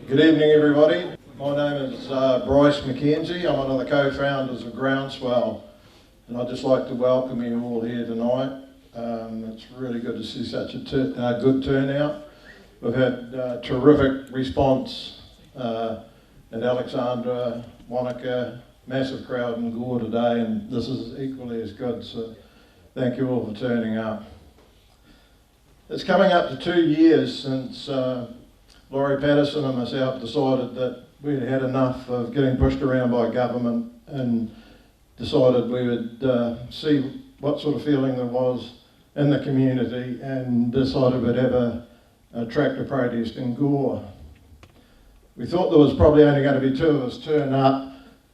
Good evening, everybody. My name is Bryce McKenzie. I'm one of the co-founders of Groundswell, and I'd just like to welcome you all here tonight. It's really good to see such a good turnout. We've had terrific response at Alexandra, Wanaka, massive crowd in Gore today, and this is equally as good, so thank you all for turning up. It's coming up to 2 years since Laurie Patterson and myself decided that we'd had enough of getting pushed around by government and decided we would see what sort of feeling there was in the community and decided we'd have a tractor protest in Gore. We thought there was probably only going to be 2 of us turn up,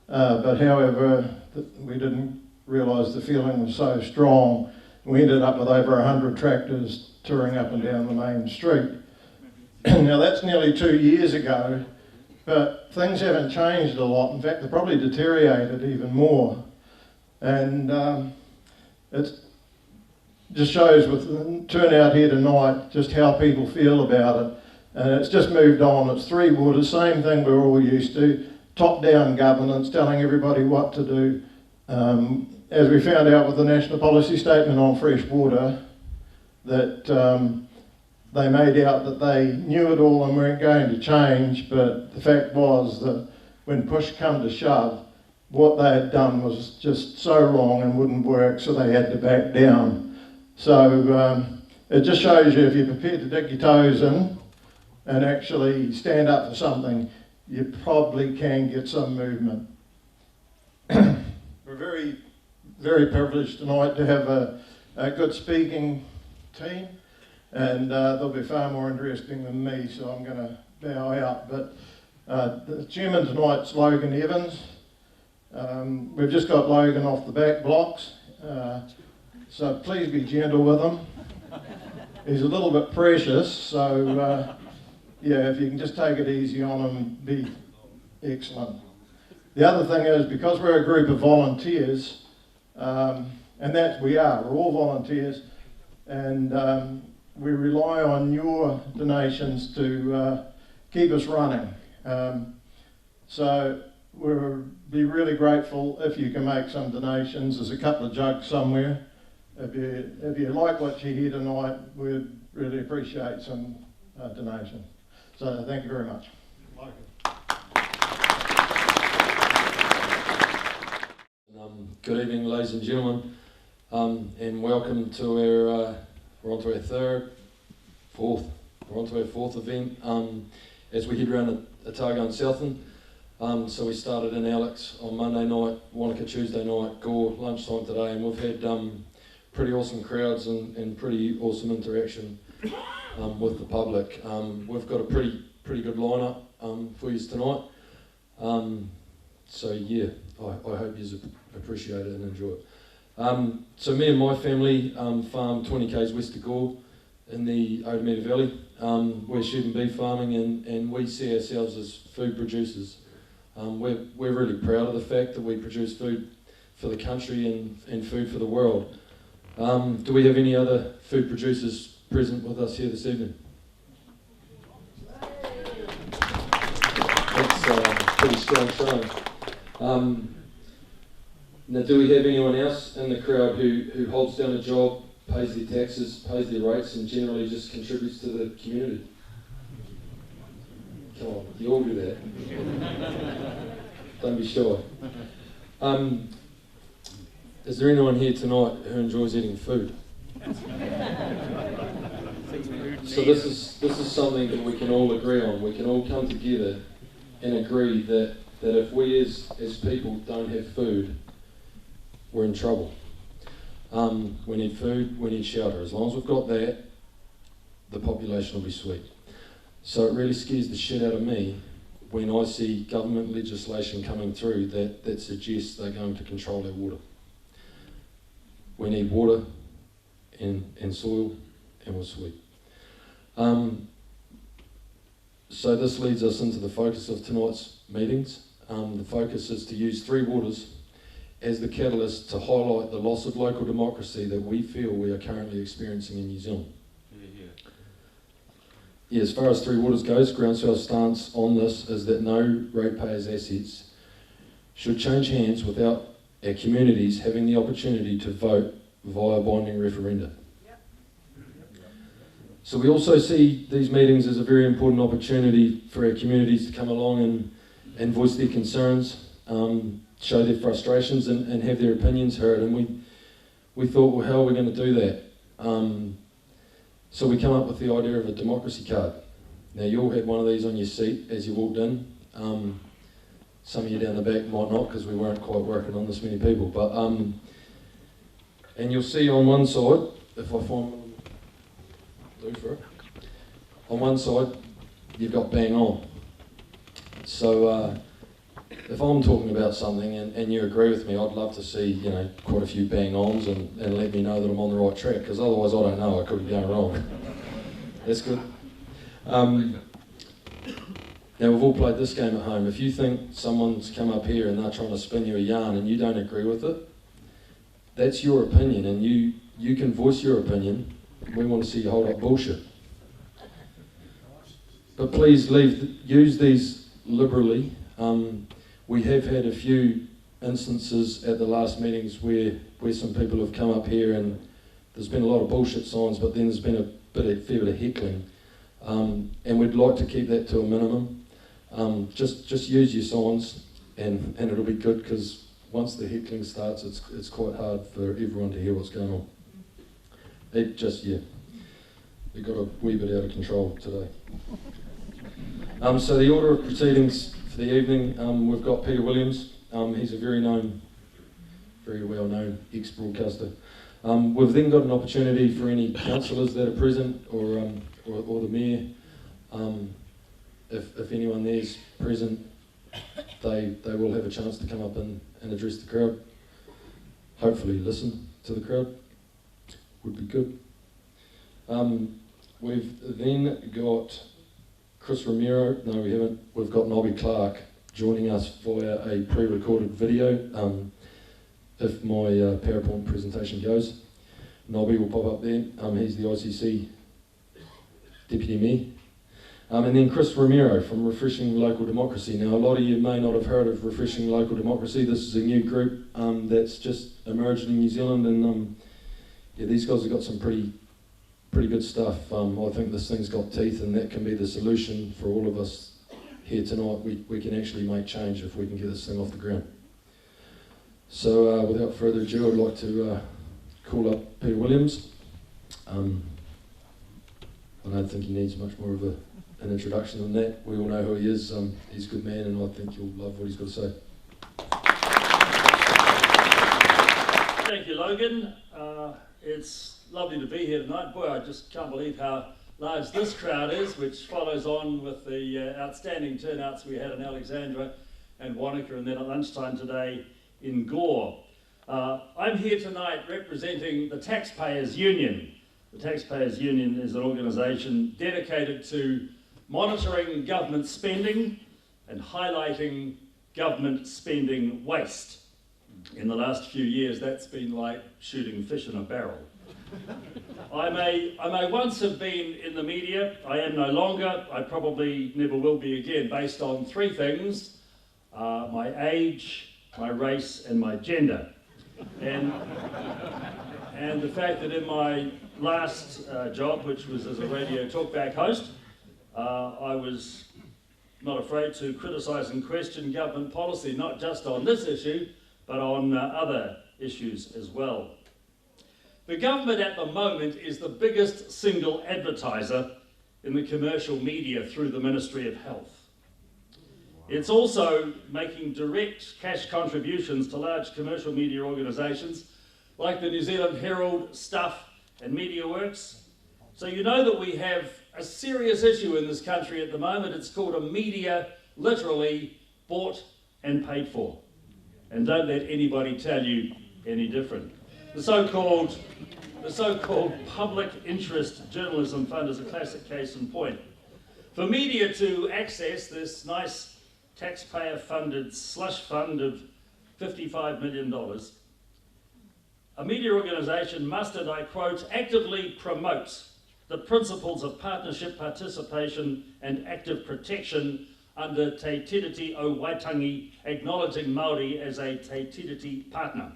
but however we didn't realise the feeling was so strong. We ended up with over 100 tractors touring up and down the main street. Now that's nearly 2 years ago, but things haven't changed a lot. In fact, they've probably deteriorated even more. And it just shows with the turnout here tonight just how people feel about it. And it's just moved on. It's 3 waters, same thing we're all used to. Top-down governance, telling everybody what to do. As we found out with the National Policy Statement on fresh water, that they made out that they knew it all and weren't going to change, but the fact was that when push come to shove, what they had done was just so wrong and wouldn't work, so they had to back down. So it just shows you if you're prepared to dig your toes in and actually stand up for something, you probably can get some movement. We're very, very privileged tonight to have a good speaking team. And they'll be far more interesting than me, so I'm going to bow out. But the chairman tonight's Logan Evans. We've just got Logan off the back blocks, so please be gentle with him. He's a little bit precious, so yeah, if you can just take it easy on him, be excellent. The other thing is, because we're a group of volunteers, and we're all volunteers, and we rely on your donations to keep us running. So we'll be really grateful if you can make some donations. There's a couple of jugs somewhere. If you like what you hear tonight, we'd really appreciate some donations. So thank you very much. Good evening, ladies and gentlemen, and welcome to our we're on to our fourth event as we head around Otago and Southland. So we started in Alex on Monday night, Wanaka Tuesday night, Gore lunchtime today, and we've had pretty awesome crowds and pretty awesome interaction with the public. We've got a pretty good lineup for you tonight. So yeah, I hope you appreciate it and enjoy it. So me and my family farm 20 k's west of Gore in the Otameta Valley. We're sheep and beef farming, and we see ourselves as food producers. We're really proud of the fact that we produce food for the country and food for the world. Do we have any other food producers present with us here this evening? That's a pretty strong showing. Now, do we have anyone else in the crowd who holds down a job, pays their taxes, pays their rates, and generally just contributes to the community? Come on, you all do that. Don't be shy. Is there anyone here tonight who enjoys eating food? So this is something that we can all agree on. We can all come together and agree that if we as people don't have food, we're in trouble. We need food, we need shelter. As long as we've got that, the population will be sweet. So it really scares the shit out of me when I see government legislation coming through that suggests they're going to control our water. We need water and soil, and we're sweet. So this leads us into the focus of tonight's meetings. The focus is to use 3 waters as the catalyst to highlight the loss of local democracy that we feel we are currently experiencing in New Zealand. yeah, as far as Three Waters goes, Groundswell's stance on this is that no ratepayers' assets should change hands without our communities having the opportunity to vote via binding referenda. So we also see these meetings as a very important opportunity for our communities to come along and voice their concerns, show their frustrations and have their opinions heard. And we thought, well, how are we going to do that? So we come up with the idea of a democracy card. Now you all had one of these on your seat as you walked in. Some of you down the back might not, because we weren't quite working on this many people. But and you'll see on one side, if I find one blue for it, on one side you've got bang on. So if I'm talking about something and you agree with me, I'd love to see quite a few bang ons and let me know that I'm on the right track, because otherwise I don't know, I could be going wrong. That's good. Now we've all played this game at home. If you think someone's come up here and they're trying to spin you a yarn and you don't agree with it, that's your opinion, and you can voice your opinion. We want to see you hold up bullshit. But please use these liberally. We have had a few instances at the last meetings where some people have come up here and there's been a lot of bullshit signs, but then there's been a fair bit of heckling. And we'd like to keep that to a minimum. Just use your signs and it'll be good, because once the heckling starts, it's quite hard for everyone to hear what's going on. It got a wee bit out of control today. So the order of proceedings for the evening, we've got Peter Williams. He's a very well known ex-broadcaster. We've then got an opportunity for any councillors that are present or the mayor. If anyone there's present, they will have a chance to come up and address the crowd. Hopefully listen to the crowd. Would be good. We've then got Chris Romero. No, we haven't. We've got Nobby Clark joining us via a pre-recorded video. If my PowerPoint presentation goes, Nobby will pop up there. He's the ICC Deputy Mayor. And then Chris Romero from Refreshing Local Democracy. Now, a lot of you may not have heard of Refreshing Local Democracy. This is a new group that's just emerged in New Zealand, and these guys have got some pretty good stuff. I think this thing's got teeth, and that can be the solution for all of us here tonight. We can actually make change if we can get this thing off the ground. So without further ado, I'd like to call up Peter Williams. I don't think he needs much more of an introduction than that. We all know who he is. He's a good man, and I think you'll love what he's got to say. Thank you, Logan. It's lovely to be here tonight. Boy, I just can't believe how large this crowd is, which follows on with the outstanding turnouts we had in Alexandra and Wanaka, and then at lunchtime today in Gore. I'm here tonight representing the Taxpayers Union. The Taxpayers Union is an organisation dedicated to monitoring government spending and highlighting government spending waste. In the last few years, that's been like shooting fish in a barrel. I may once have been in the media. I am no longer. I probably never will be again, based on three things: my age, my race, and my gender. And the fact that in my last job, which was as a radio talkback host, I was not afraid to criticise and question government policy, not just on this issue, but on other issues as well. The government at the moment is the biggest single advertiser in the commercial media through the Ministry of Health. It's also making direct cash contributions to large commercial media organisations like the New Zealand Herald, Stuff and MediaWorks. So you know that we have a serious issue in this country at the moment. It's called a media literally bought and paid for. And don't let anybody tell you any different. The so-called public interest journalism fund is a classic case in point. For media to access this nice taxpayer-funded slush fund of $55 million, a media organisation must, and I quote, actively promote the principles of partnership, participation and active protection under Te Tiriti o Waitangi, acknowledging Māori as a Te Tiriti partner,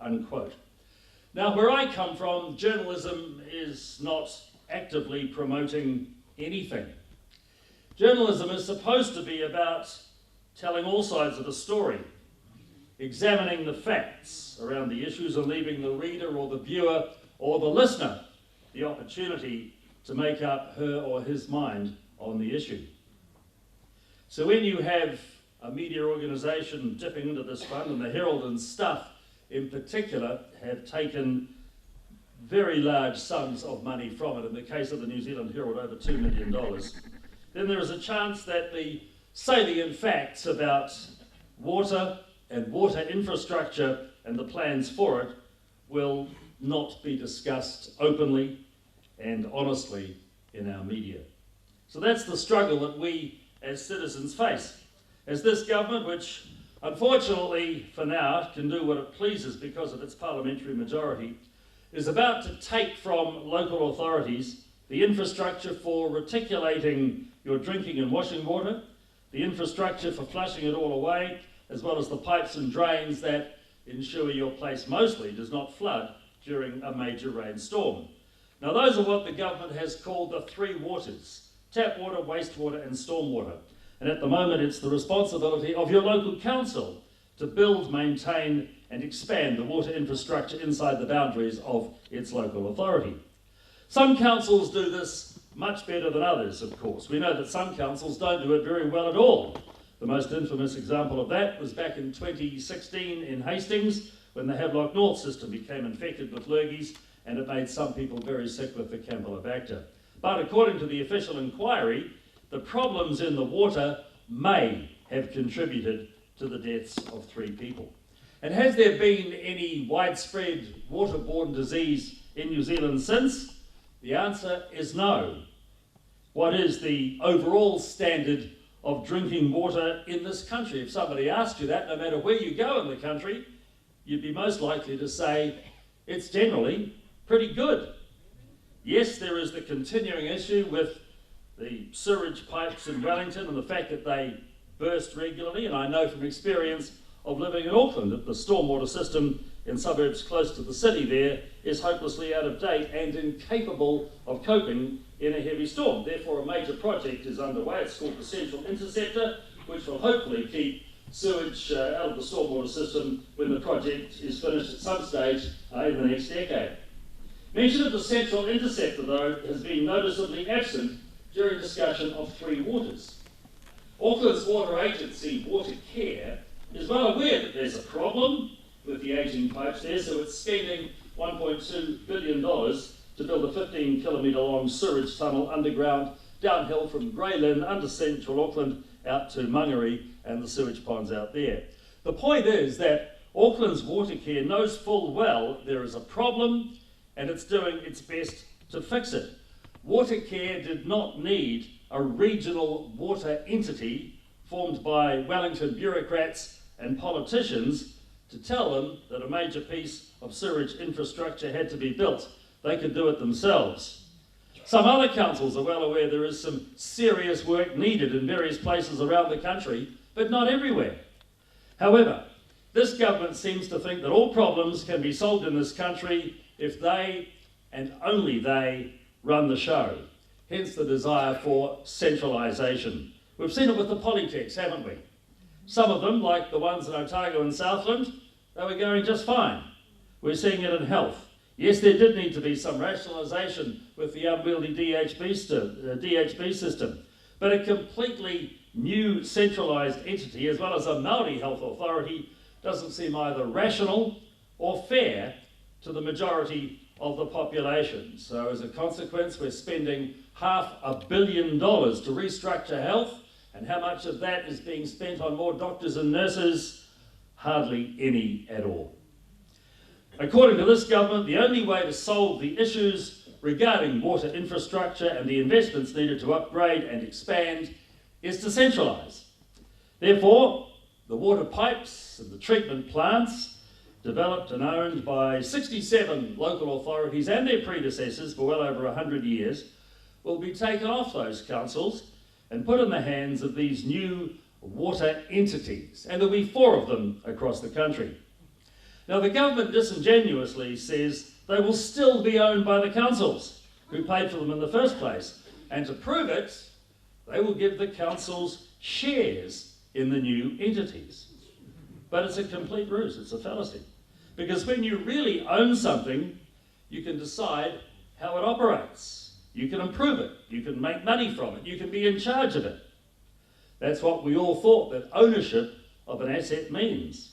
unquote. Now, where I come from, journalism is not actively promoting anything. Journalism is supposed to be about telling all sides of a story, examining the facts around the issues and leaving the reader or the viewer or the listener the opportunity to make up her or his mind on the issue. So when you have a media organisation dipping into this fund, and the Herald and Stuff in particular have taken very large sums of money from it, in the case of the New Zealand Herald over $2 million, then there is a chance that the salient facts about water and water infrastructure and the plans for it will not be discussed openly and honestly in our media. So that's the struggle that we as citizens face. As this government, which unfortunately for now can do what it pleases because of its parliamentary majority, is about to take from local authorities the infrastructure for reticulating your drinking and washing water, the infrastructure for flushing it all away, as well as the pipes and drains that ensure your place mostly does not flood during a major rainstorm. Now those are what the government has called the three waters: tap water, wastewater and stormwater. And at the moment it's the responsibility of your local council to build, maintain and expand the water infrastructure inside the boundaries of its local authority. Some councils do this much better than others, of course. We know that some councils don't do it very well at all. The most infamous example of that was back in 2016 in Hastings, when the Havelock North system became infected with lurgies, and it made some people very sick with the Campylobacter. But according to the official inquiry, the problems in the water may have contributed to the deaths of 3 people. And has there been any widespread waterborne disease in New Zealand since? The answer is no. What is the overall standard of drinking water in this country? If somebody asked you that, no matter where you go in the country, you'd be most likely to say it's generally pretty good. Yes, there is the continuing issue with the sewage pipes in Wellington and the fact that they burst regularly, and I know from experience of living in Auckland that the stormwater system in suburbs close to the city there is hopelessly out of date and incapable of coping in a heavy storm. Therefore, a major project is underway. It's called the Central Interceptor, which will hopefully keep sewage out of the stormwater system when the project is finished at some stage in the next decade. Mention of the Central Interceptor, though, has been noticeably absent during discussion of 3 waters. Auckland's water agency, Water Care, is well aware that there's a problem with the ageing pipes there, so it's spending $1.2 billion to build a 15-kilometre long sewage tunnel underground downhill from Grey Lynn under central Auckland out to Mangere and the sewage ponds out there. The point is that Auckland's Water Care knows full well there is a problem and it's doing its best to fix it. Water Care did not need a regional water entity formed by Wellington bureaucrats and politicians to tell them that a major piece of sewage infrastructure had to be built. They could do it themselves. Some other councils are well aware there is some serious work needed in various places around the country, but not everywhere. However, this government seems to think that all problems can be solved in this country if they, and only they, run the show. Hence the desire for centralisation. We've seen it with the polytechs, haven't we? Some of them, like the ones in Otago and Southland, they were going just fine. We're seeing it in health. Yes, there did need to be some rationalisation with the unwieldy DHB system, but a completely new centralised entity, as well as a Māori health authority, doesn't seem either rational or fair to the majority of the population. So as a consequence, we're spending $500 million to restructure health, and how much of that is being spent on more doctors and nurses? Hardly any at all. According to this government, the only way to solve the issues regarding water infrastructure and the investments needed to upgrade and expand is to centralise. Therefore, the water pipes and the treatment plants developed and owned by 67 local authorities and their predecessors for well over 100 years, will be taken off those councils and put in the hands of these new water entities. And there'll be 4 of them across the country. Now, the government disingenuously says they will still be owned by the councils who paid for them in the first place. And to prove it, they will give the councils shares in the new entities. But it's a complete ruse, it's a fallacy. Because when you really own something, you can decide how it operates. You can improve it, you can make money from it, you can be in charge of it. That's what we all thought that ownership of an asset means.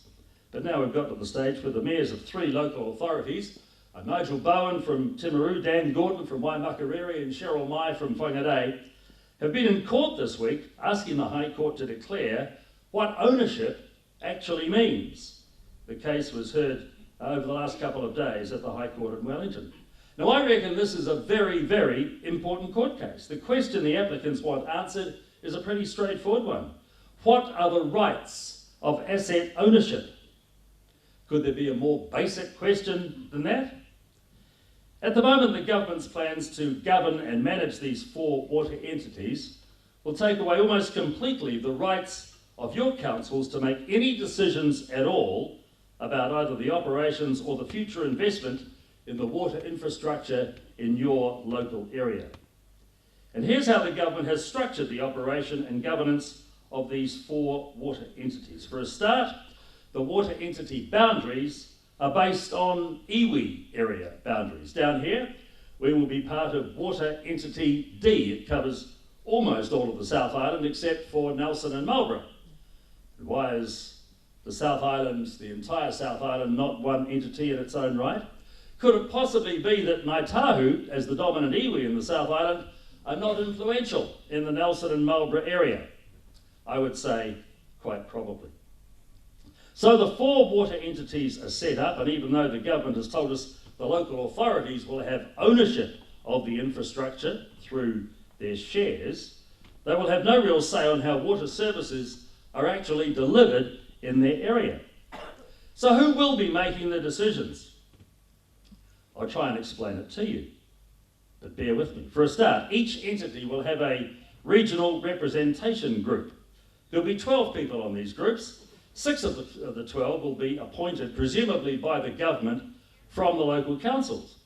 But now we've got to the stage where the mayors of 3 local authorities, Nigel Bowen from Timaru, Dan Gordon from Waimakariri and Cheryl Mai from Whangarei, have been in court this week asking the High Court to declare what ownership actually means. The case was heard over the last couple of days at the High Court in Wellington. Now, I reckon this is a very, very important court case. The question the applicants want answered is a pretty straightforward one. What are the rights of asset ownership? Could there be a more basic question than that? At the moment, the government's plans to govern and manage these 4 water entities will take away almost completely the rights of your councils to make any decisions at all about either the operations or the future investment in the water infrastructure in your local area. And here's how the government has structured the operation and governance of these 4 water entities. For a start, the water entity boundaries are based on iwi area boundaries. Down here, we will be part of water entity D. It covers almost all of the South Island except for Nelson and Marlborough. And why is the South Island, the entire South Island, not one entity in its own right? Could it possibly be that Ngāi Tahu, as the dominant iwi in the South Island, are not influential in the Nelson and Marlborough area? I would say quite probably. So the 4 water entities are set up, and even though the government has told us the local authorities will have ownership of the infrastructure through their shares, they will have no real say on how water services are actually delivered in their area. So who will be making the decisions? I'll try and explain it to you, but bear with me. For a start, each entity will have a regional representation group. There'll be 12 people on these groups. 6 of the 12 will be appointed, presumably by the government, from the local councils.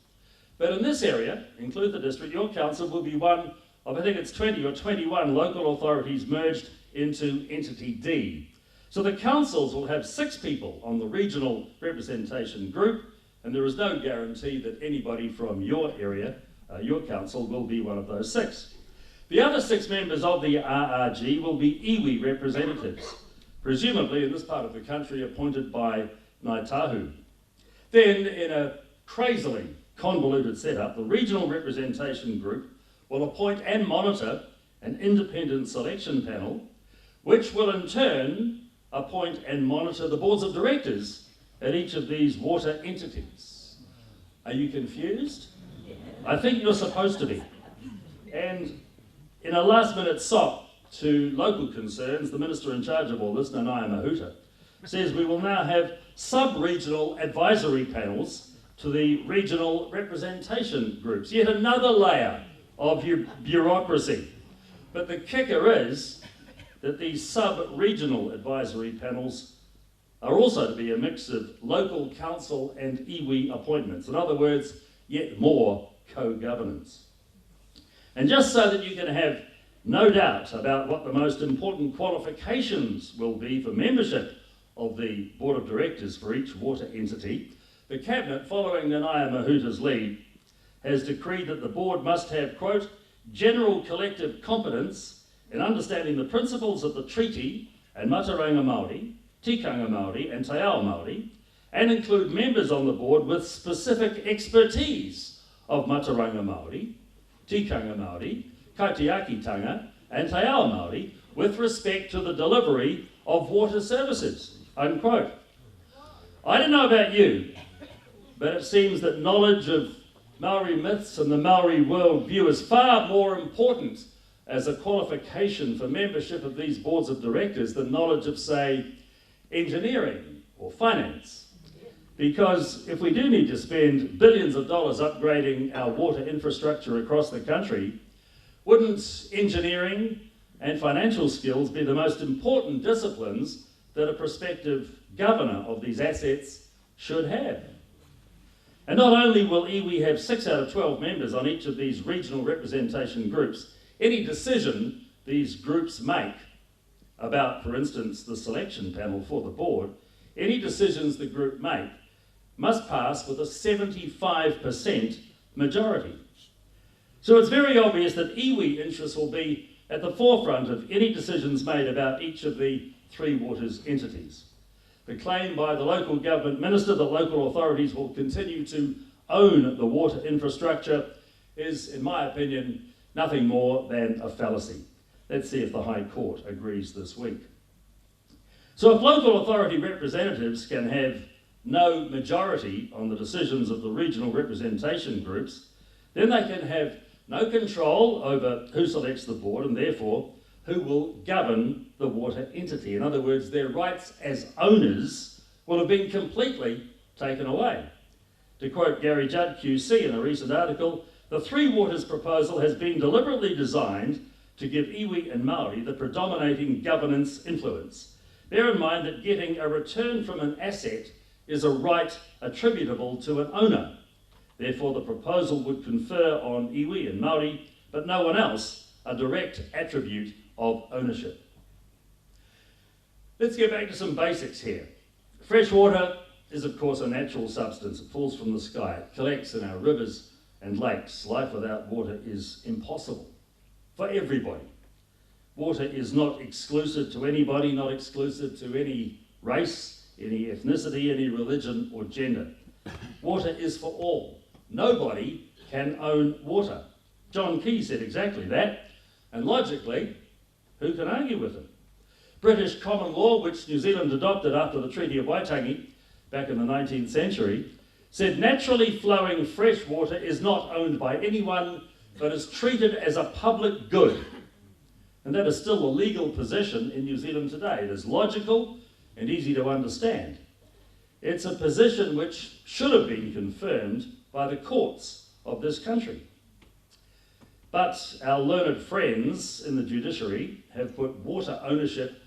But in this area, in Balclutha district, your council will be one of, I think it's 20 or 21 local authorities merged into Entity D. So the councils will have 6 people on the regional representation group, and there is no guarantee that anybody from your area, your council, will be one of those 6. The other 6 members of the RRG will be iwi representatives, presumably in this part of the country appointed by Ngāi Tahu. Then, in a crazily convoluted setup, the regional representation group will appoint and monitor an independent selection panel, which will in turn appoint and monitor the boards of directors at each of these water entities. Are you confused? I think you're supposed to be. And in a last-minute sop to local concerns, the minister in charge of all this, Nanaia Mahuta, says we will now have sub-regional advisory panels to the regional representation groups. Yet another layer of bureaucracy. But the kicker is that these sub-regional advisory panels are also to be a mix of local council and iwi appointments. In other words, yet more co-governance. And just so that you can have no doubt about what the most important qualifications will be for membership of the board of directors for each water entity, the Cabinet, following Nanaia Mahuta's lead, has decreed that the board must have, quote, general collective competence in understanding the principles of the treaty and Mataranga Māori, Tikanga Māori and Te Ao Māori, and include members on the board with specific expertise of Mataranga Māori, Tikanga Māori, Kaitiakitanga and Te Ao Māori with respect to the delivery of water services, unquote. I don't know about you, but it seems that knowledge of Maori myths and the Maori worldview is far more important as a qualification for membership of these boards of directors than knowledge of, say, engineering or finance. Because if we do need to spend billions of dollars upgrading our water infrastructure across the country, wouldn't engineering and financial skills be the most important disciplines that a prospective governor of these assets should have? And not only will iwi have 6 out of 12 members on each of these regional representation groups, any decision these groups make about, for instance, the selection panel for the board, any decisions the group make must pass with a 75% majority. So it's very obvious that iwi interests will be at the forefront of any decisions made about each of the Three Waters entities. The claim by the local government minister that local authorities will continue to own the water infrastructure is, in my opinion, nothing more than a fallacy. Let's see if the High Court agrees this week. So if local authority representatives can have no majority on the decisions of the regional representation groups, then they can have no control over who selects the board and therefore who will govern the water entity. In other words, their rights as owners will have been completely taken away. To quote Gary Judd QC in a recent article, the Three Waters proposal has been deliberately designed to give iwi and Māori the predominating governance influence. Bear in mind that getting a return from an asset is a right attributable to an owner. Therefore, the proposal would confer on iwi and Māori, but no one else, a direct attribute of ownership. Let's get back to some basics here. Fresh water is, of course, a natural substance. It falls from the sky. It collects in our rivers and lakes. Life without water is impossible for everybody. Water is not exclusive to anybody, not exclusive to any race, any ethnicity, any religion or gender. Water is for all. Nobody can own water. John Key said exactly that, and logically, who can argue with him? British common law, which New Zealand adopted after the Treaty of Waitangi back in the 19th century, said naturally flowing fresh water is not owned by anyone, but is treated as a public good. And that is still a legal position in New Zealand today. It is logical and easy to understand. It's a position which should have been confirmed by the courts of this country. But our learned friends in the judiciary have put water ownership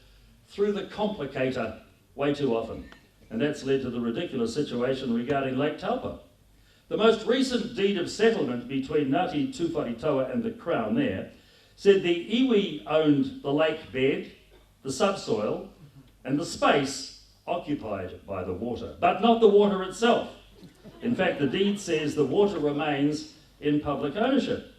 through the complicator way too often. And that's led to the ridiculous situation regarding Lake Taupo. The most recent deed of settlement between Ngāti Tūwharetoa and the Crown there said the iwi owned the lake bed, the subsoil, and the space occupied by the water, but not the water itself. In fact, the deed says the water remains in public ownership.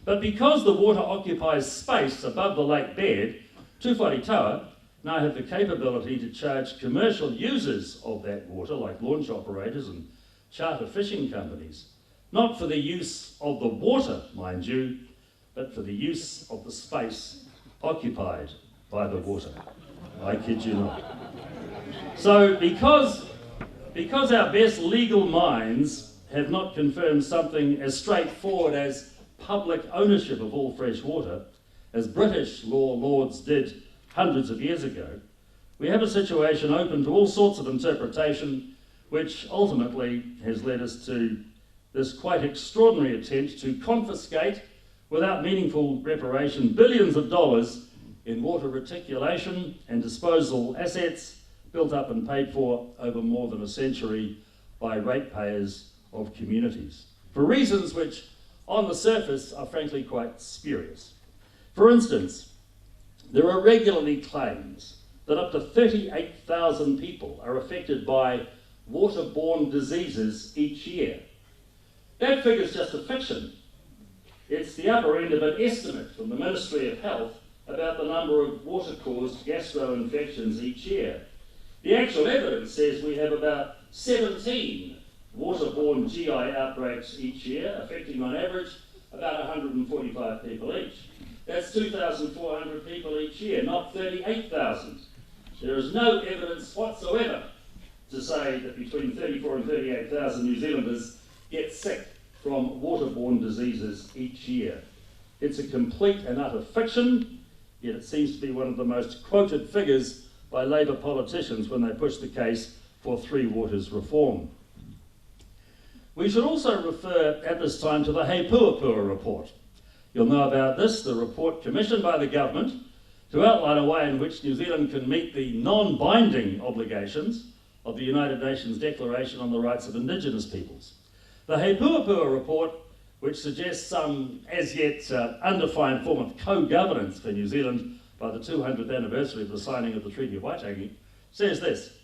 But because the water occupies space above the lake bed, Tūwharetoa now have the capability to charge commercial users of that water, like launch operators and charter fishing companies, not for the use of the water, mind you, but for the use of the space occupied by the water. I kid you not. So because our best legal minds have not confirmed something as straightforward as public ownership of all fresh water, as British law lords did hundreds of years ago, we have a situation open to all sorts of interpretation, which ultimately has led us to this quite extraordinary attempt to confiscate, without meaningful reparation, billions of dollars in water reticulation and disposal assets built up and paid for over more than a century by ratepayers of communities, for reasons which on the surface are frankly quite spurious. For instance, there are regularly claims that up to 38,000 people are affected by waterborne diseases each year. That figure's just a fiction. It's the upper end of an estimate from the Ministry of Health about the number of water-caused gastro-infections each year. The actual evidence says we have about 17 waterborne GI outbreaks each year, affecting on average about 145 people each. That's 2,400 people each year, not 38,000. There is no evidence whatsoever to say that between 34 and 38,000 New Zealanders get sick from waterborne diseases each year. It's a complete and utter fiction, yet it seems to be one of the most quoted figures by Labour politicians when they push the case for Three Waters reform. We should also refer at this time to the Hei Puapua report. You'll know about this, the report commissioned by the government to outline a way in which New Zealand can meet the non-binding obligations of the United Nations Declaration on the Rights of Indigenous Peoples. The Hei Puapua report, which suggests some as yet undefined form of co-governance for New Zealand by the 200th anniversary of the signing of the Treaty of Waitangi, says this: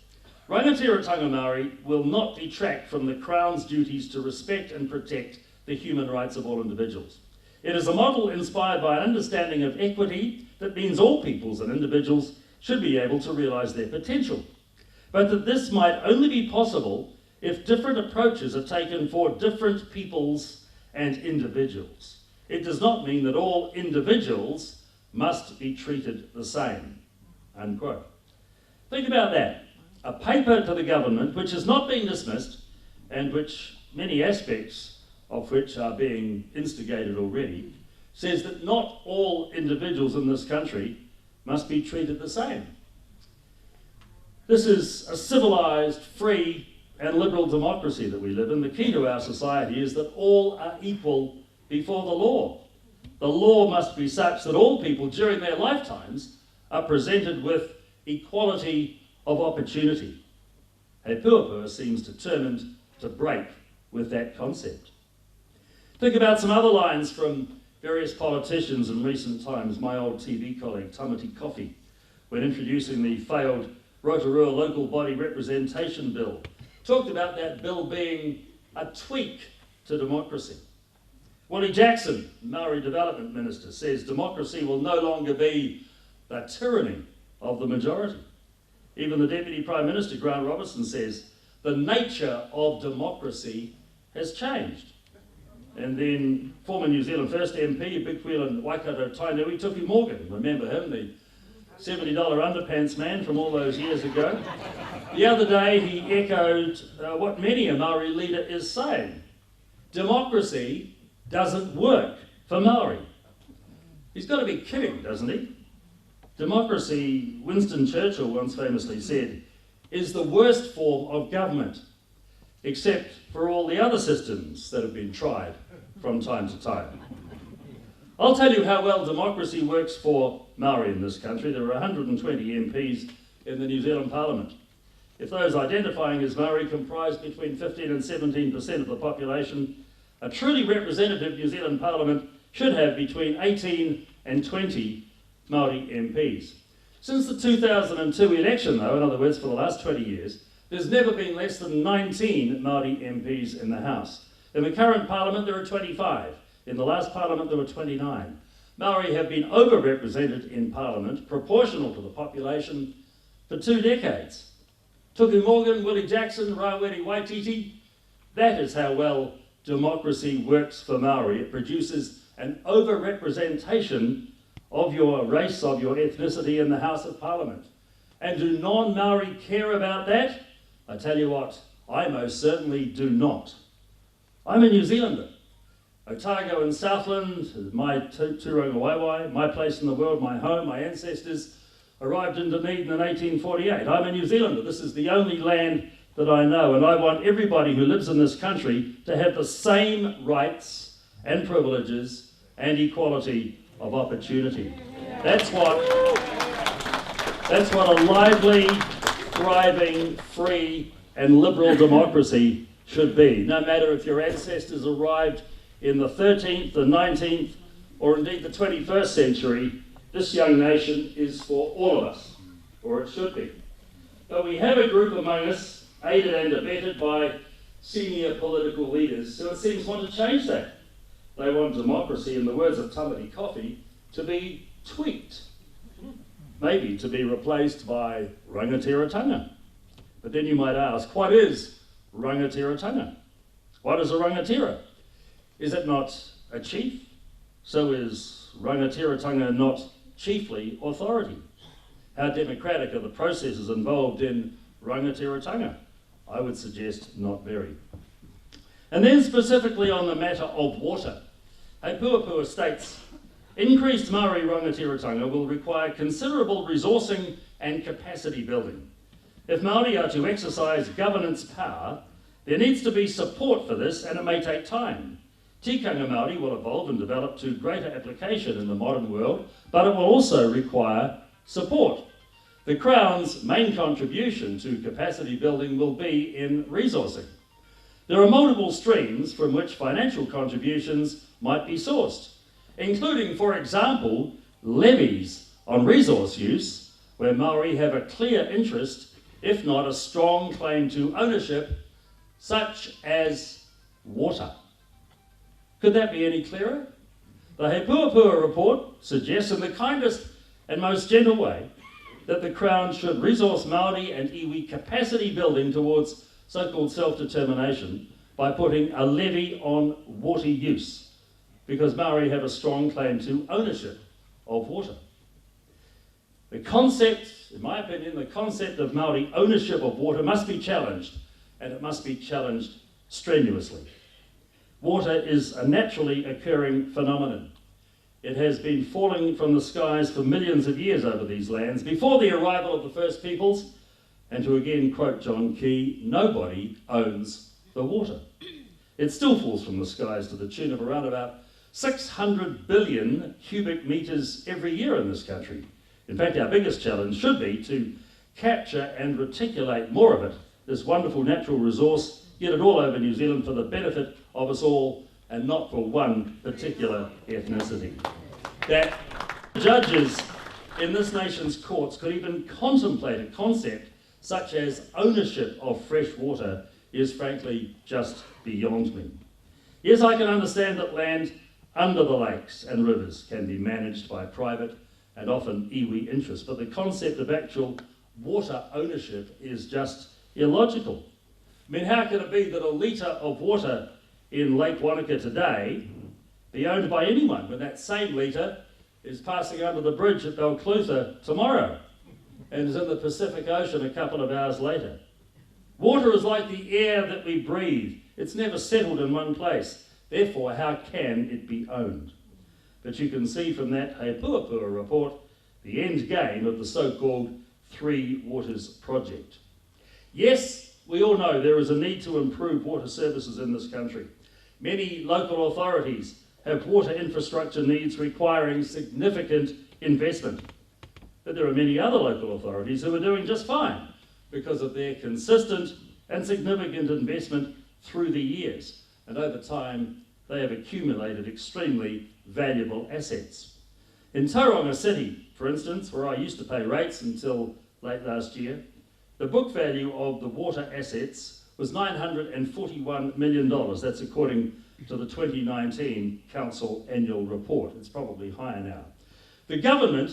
Rangatiratanga Māori will not detract from the Crown's duties to respect and protect the human rights of all individuals. It is a model inspired by an understanding of equity that means all peoples and individuals should be able to realise their potential, but that this might only be possible if different approaches are taken for different peoples and individuals. It does not mean that all individuals must be treated the same, unquote. Think about that. A paper to the government which has not been dismissed and which many aspects of which are being instigated already, says that not all individuals in this country must be treated the same. This is a civilised, free and liberal democracy that we live in. The key to our society is that all are equal before the law. The law must be such that all people during their lifetimes are presented with equality of opportunity. Hei Puapua seems determined to break with that concept. Think about some other lines from various politicians in recent times. My old TV colleague, Tamati Coffey, when introducing the failed Rotorua Local Body Representation Bill, talked about that bill being a tweak to democracy. Willie Jackson, Maori Development Minister, says democracy will no longer be the tyranny of the majority. Even the Deputy Prime Minister, Grant Robertson, says the nature of democracy has changed. And then former New Zealand First MP, Big Wheel and Waikato Tainui, Tuki Morgan, remember him, the $70 underpants man from all those years ago. The other day he echoed what many a Maori leader is saying: democracy doesn't work for Maori. He's got to be kidding, doesn't he? Democracy, Winston Churchill once famously said, is the worst form of government, except for all the other systems that have been tried from time to time. I'll tell you how well democracy works for Maori in this country. There are 120 MPs in the New Zealand Parliament. If those identifying as Maori comprise between 15 and 17% of the population, a truly representative New Zealand Parliament should have between 18 and 20 Maori MPs. Since the 2002 election, though, in other words, for the last 20 years, there's never been less than 19 Maori MPs in the House. In the current Parliament, there are 25. In the last Parliament, there were 29. Maori have been overrepresented in Parliament, proportional to the population, for 2 decades. Tuku Morgan, Willie Jackson, Raweri Waititi, that is how well democracy works for Maori. It produces an overrepresentation of your race, of your ethnicity in the House of Parliament. And do non-Maori care about that? I tell you what, I most certainly do not. I'm a New Zealander. Otago in Southland, my Turonga Waiwai, my place in the world, my home, my ancestors arrived in Dunedin in 1848. I'm a New Zealander. This is the only land that I know, and I want everybody who lives in this country to have the same rights and privileges and equality of opportunity. That's what a lively, thriving, free and liberal democracy should be. No matter if your ancestors arrived in the 13th, the 19th, or indeed the 21st century, this young nation is for all of us, or it should be. But we have a group among us, aided and abetted by senior political leaders, who it seems want to change that. They want democracy, in the words of Tamati Coffey, to be tweaked, maybe to be replaced by rangatiratanga. But then you might ask, what is rangatiratanga? What is a rangatira? Is it not a chief? So is rangatiratanga not chiefly authority? How democratic are the processes involved in rangatiratanga? I would suggest not very. And then specifically on the matter of water, Hei Puapua states, increased Maori rangatiratanga will require considerable resourcing and capacity building. If Māori are to exercise governance power, there needs to be support for this, and it may take time. Tikanga Māori will evolve and develop to greater application in the modern world, but it will also require support. The Crown's main contribution to capacity building will be in resourcing. There are multiple streams from which financial contributions might be sourced, including, for example, levies on resource use, where Māori have a clear interest, if not a strong claim to ownership, such as water. Could that be any clearer? The He Puapua report suggests in the kindest and most gentle way that the Crown should resource Māori and iwi capacity building towards so-called self-determination by putting a levy on water use, because Māori have a strong claim to ownership of water. The concept, in my opinion, the concept of Māori ownership of water must be challenged, and it must be challenged strenuously. Water is a naturally occurring phenomenon. It has been falling from the skies for millions of years over these lands, before the arrival of the first peoples, and to again quote John Key, nobody owns the water. It still falls from the skies to the tune of around about 600 billion cubic metres every year in this country. In fact, our biggest challenge should be to capture and reticulate more of it, this wonderful natural resource, get it all over New Zealand for the benefit of us all and not for one particular ethnicity. That judges in this nation's courts could even contemplate a concept such as ownership of fresh water is frankly just beyond me. Yes, I can understand that land under the lakes and rivers can be managed by private and often iwi interests, but the concept of actual water ownership is just illogical. I mean, how can it be that a litre of water in Lake Wanaka today be owned by anyone when that same litre is passing under the bridge at Balclutha tomorrow and is in the Pacific Ocean a couple of hours later? Water is like the air that we breathe. It's never settled in one place. Therefore, how can it be owned? But you can see from that He Puapua report the end game of the so-called Three Waters project. Yes, we all know there is a need to improve water services in this country. Many local authorities have water infrastructure needs requiring significant investment. But there are many other local authorities who are doing just fine because of their consistent and significant investment through the years. And over time, they have accumulated extremely valuable assets. In Tauranga City, for instance, where I used to pay rates until late last year, the book value of the water assets was $941 million. That's according to the 2019 Council Annual Report. It's probably higher now. The government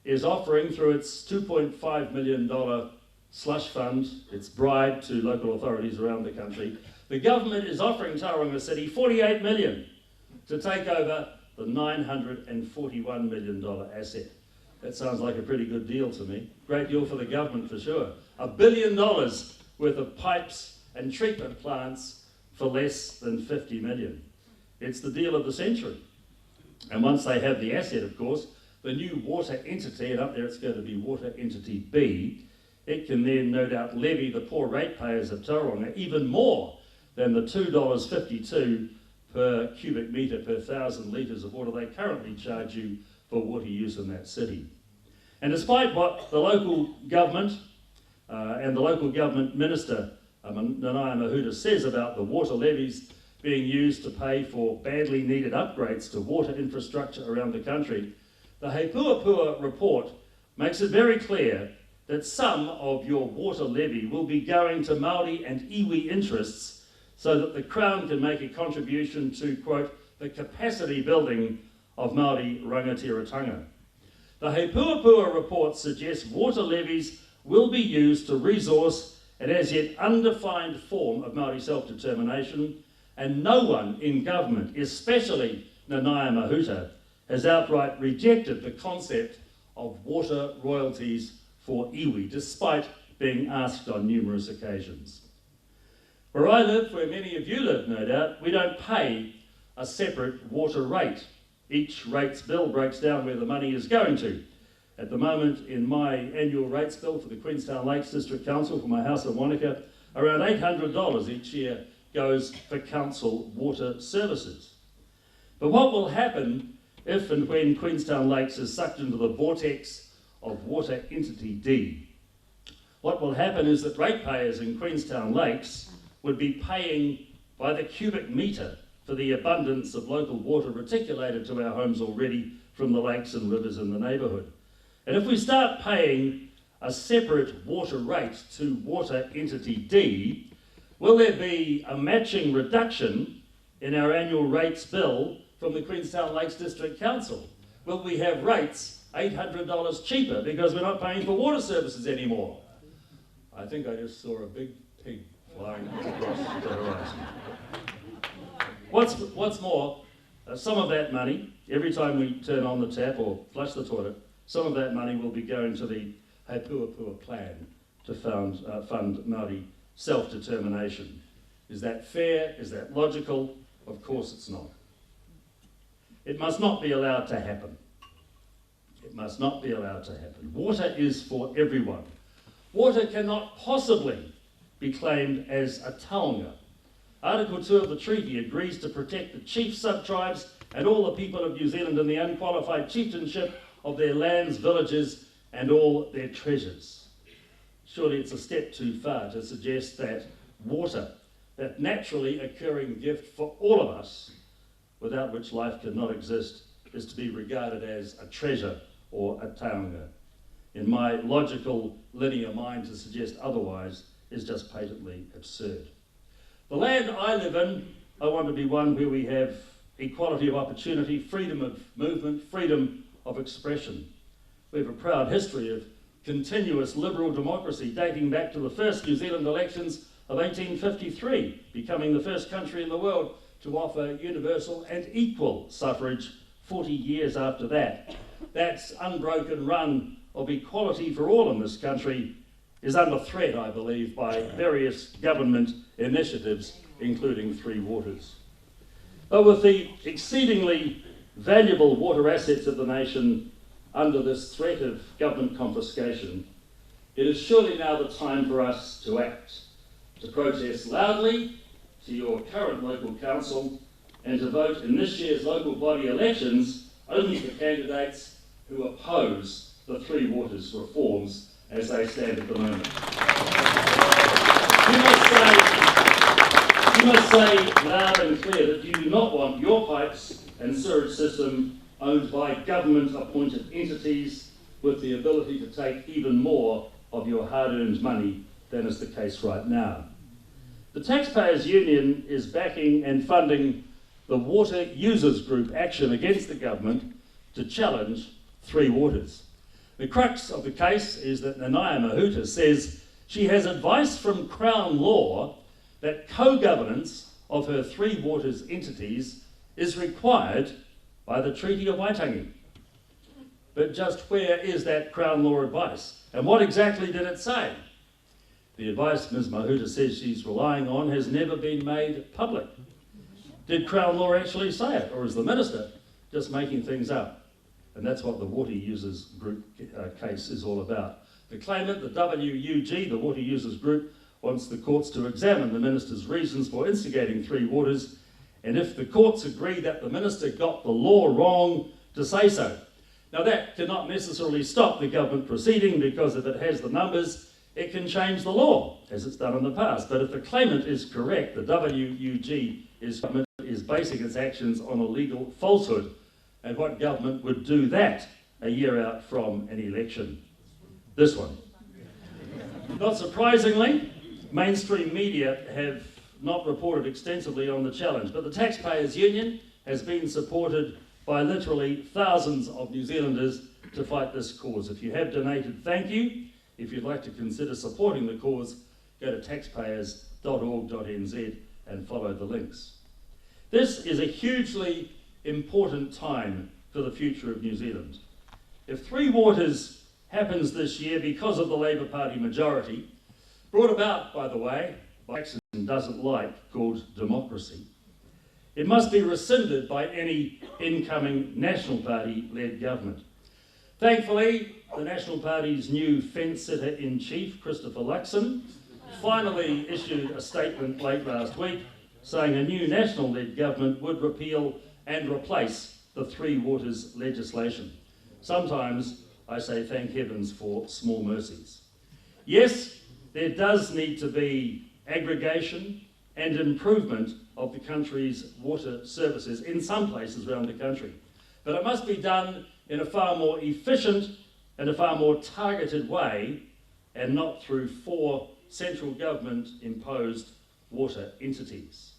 is offering, through its $2.5 million slush fund, its bribe to local authorities around the country, the government is offering Tauranga City $48 million to take over the $941 million asset. That sounds like a pretty good deal to me. Great deal for the government for sure. $1 billion worth of pipes and treatment plants for less than $50 million. It's the deal of the century. And once they have the asset, of course, the new water entity, and up there it's going to be Water Entity B, it can then no doubt levy the poor ratepayers of Tauranga even more than the $2.52 per cubic metre per 1,000 litres of water they currently charge you for water use in that city. And despite what the local government and the local government minister, Nanaia Mahuta, says about the water levies being used to pay for badly needed upgrades to water infrastructure around the country, the He Puapua report makes it very clear that some of your water levy will be going to Māori and iwi interests so that the Crown can make a contribution to, quote, the capacity building of Māori rangatiratanga. The He Puapua report suggests water levies will be used to resource an as yet undefined form of Māori self-determination, and no one in government, especially Nanaia Mahuta, has outright rejected the concept of water royalties for iwi, despite being asked on numerous occasions. Where I live, where many of you live no doubt, we don't pay a separate water rate. Each rate's bill breaks down where the money is going to. At the moment, in my annual rates bill for the Queenstown Lakes District Council for my house in Wanaka, around $800 each year goes for council water services. But what will happen if and when Queenstown Lakes is sucked into the vortex of Water Entity D? What will happen is that ratepayers in Queenstown Lakes would be paying by the cubic metre for the abundance of local water reticulated to our homes already from the lakes and rivers in the neighbourhood. And if we start paying a separate water rate to Water Entity D, will there be a matching reduction in our annual rates bill from the Queenstown Lakes District Council? Will we have rates $800 cheaper because we're not paying for water services anymore? I think I just saw a big pig flying across the horizon. What's more, some of that money, every time we turn on the tap or flush the toilet, some of that money will be going to the He Puapua plan to fund Māori self-determination. Is that fair? Is that logical? Of course it's not. It must not be allowed to happen. It must not be allowed to happen. Water is for everyone. Water cannot possibly be claimed as a taonga. Article 2 of the treaty agrees to protect the chief sub-tribes and all the people of New Zealand in the unqualified chieftainship of their lands, villages and all their treasures. Surely it's a step too far to suggest that water, that naturally occurring gift for all of us, without which life could not exist, is to be regarded as a treasure or a taonga. In my logical, linear mind, to suggest otherwise is just patently absurd. The land I live in, I want to be one where we have equality of opportunity, freedom of movement, freedom of expression. We have a proud history of continuous liberal democracy dating back to the first New Zealand elections of 1853, becoming the first country in the world to offer universal and equal suffrage 40 years after that. That unbroken run of equality for all in this country is under threat, I believe, by various government initiatives, including Three Waters. But with the exceedingly valuable water assets of the nation under this threat of government confiscation, it is surely now the time for us to act, to protest loudly to your current local council and to vote in this year's local body elections only for candidates who oppose the Three Waters reforms as they stand at the moment. You must say loud and clear that you do not want your pipes and sewage system owned by government-appointed entities with the ability to take even more of your hard-earned money than is the case right now. The Taxpayers Union is backing and funding the Water Users Group action against the government to challenge Three Waters. The crux of the case is that Nanaia Mahuta says she has advice from Crown law that co-governance of her Three Waters entities is required by the Treaty of Waitangi. But just where is that Crown law advice? And what exactly did it say? The advice Ms Mahuta says she's relying on has never been made public. Did Crown law actually say it, or is the Minister just making things up? And that's what the Water Users Group case is all about. The claimant, the WUG, the Water Users Group, wants the courts to examine the Minister's reasons for instigating Three Waters, and if the courts agree that the Minister got the law wrong, to say so. Now that cannot necessarily stop the government proceeding, because if it has the numbers, it can change the law, as it's done in the past. But if the claimant is correct, the WUG is basing its actions on a legal falsehood. And what government would do that a year out from an election? This one. Not surprisingly, mainstream media have not reported extensively on the challenge, but the Taxpayers Union has been supported by literally thousands of New Zealanders to fight this cause. If you have donated, thank you. If you'd like to consider supporting the cause, go to taxpayers.org.nz and follow the links. This is a hugely important time for the future of New Zealand. If Three Waters happens this year because of the Labour Party majority, brought about, by the way, by action doesn't like, called democracy, it must be rescinded by any incoming National Party-led government. Thankfully, the National Party's new fence-sitter-in-chief, Christopher Luxon, finally issued a statement late last week saying a new national-led government would repeal and replace the Three Waters legislation. Sometimes I say thank heavens for small mercies. Yes, there does need to be aggregation and improvement of the country's water services in some places around the country, but it must be done in a far more efficient and a far more targeted way, and not through 4 central government imposed water entities.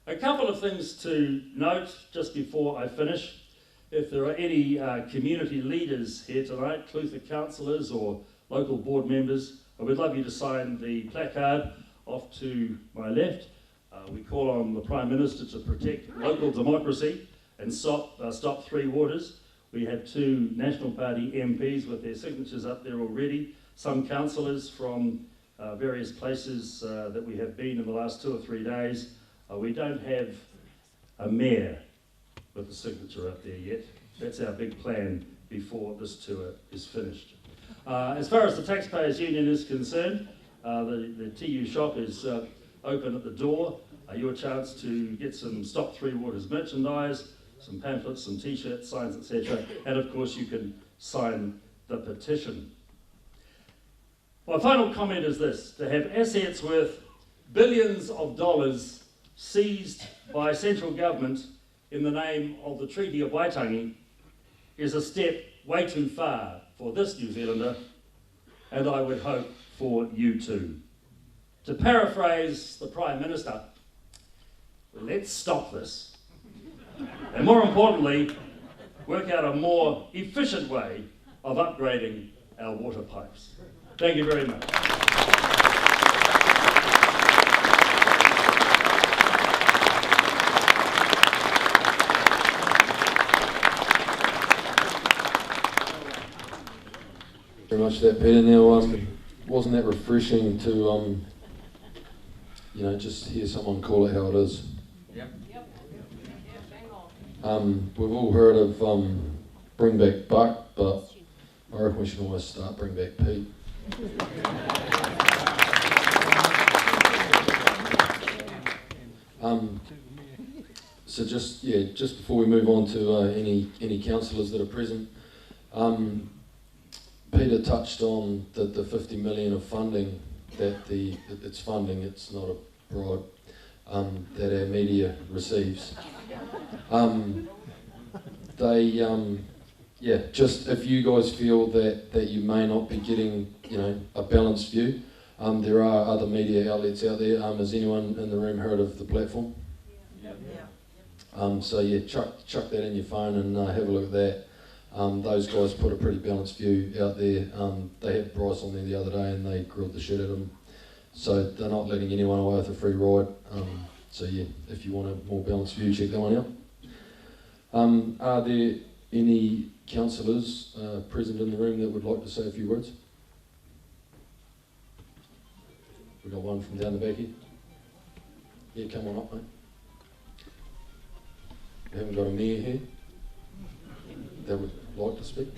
A couple of things to note just before I finish. If there are any community leaders here tonight, Balclutha councillors or local board members, I would love you to sign the placard off to my left. We call on the Prime Minister to protect local democracy and stop Three Waters. We have 2 National Party MPs with their signatures up there already, some councillors from various places that we have been in the last 2 or 3 days. We don't have a mayor with the signature up there yet. That's our big plan before this tour is finished. As far as the Taxpayers Union is concerned, the TU shop is open at the door. Your chance to get some Stop Three Waters merchandise, some pamphlets, some t-shirts, signs, etc. And of course you can sign the petition. My final comment is this: to have assets worth billions of dollars seized by central government in the name of the Treaty of Waitangi is a step way too far for this New Zealander, and I would hope for you too. To paraphrase the Prime Minister, let's stop this. And more importantly, work out a more efficient way of upgrading our water pipes. Thank you very much. Very much for that, Peter. Now, wasn't that refreshing to, just hear someone call it how it is? Yep. We've all heard of bring back Buck, but I reckon we should almost start bring back Pete. So just before we move on to any councillors that are present, Peter touched on the 50 million of funding that it's funding, it's not a bribe, that our media receives. Just if you guys feel that you may not be getting, a balanced view, there are other media outlets out there. Has anyone in the room heard of the platform? Yeah. Chuck that in your phone and have a look at that. Those guys put a pretty balanced view out there. They had Bryce on there the other day and they grilled the shit at him. So they're not letting anyone away with a free ride. If you want a more balanced view, check that one out. Are there any councillors present in the room that would like to say a few words? We've got one from down the back here. Yeah, come on up, mate. We haven't got a mayor here that would like to speak.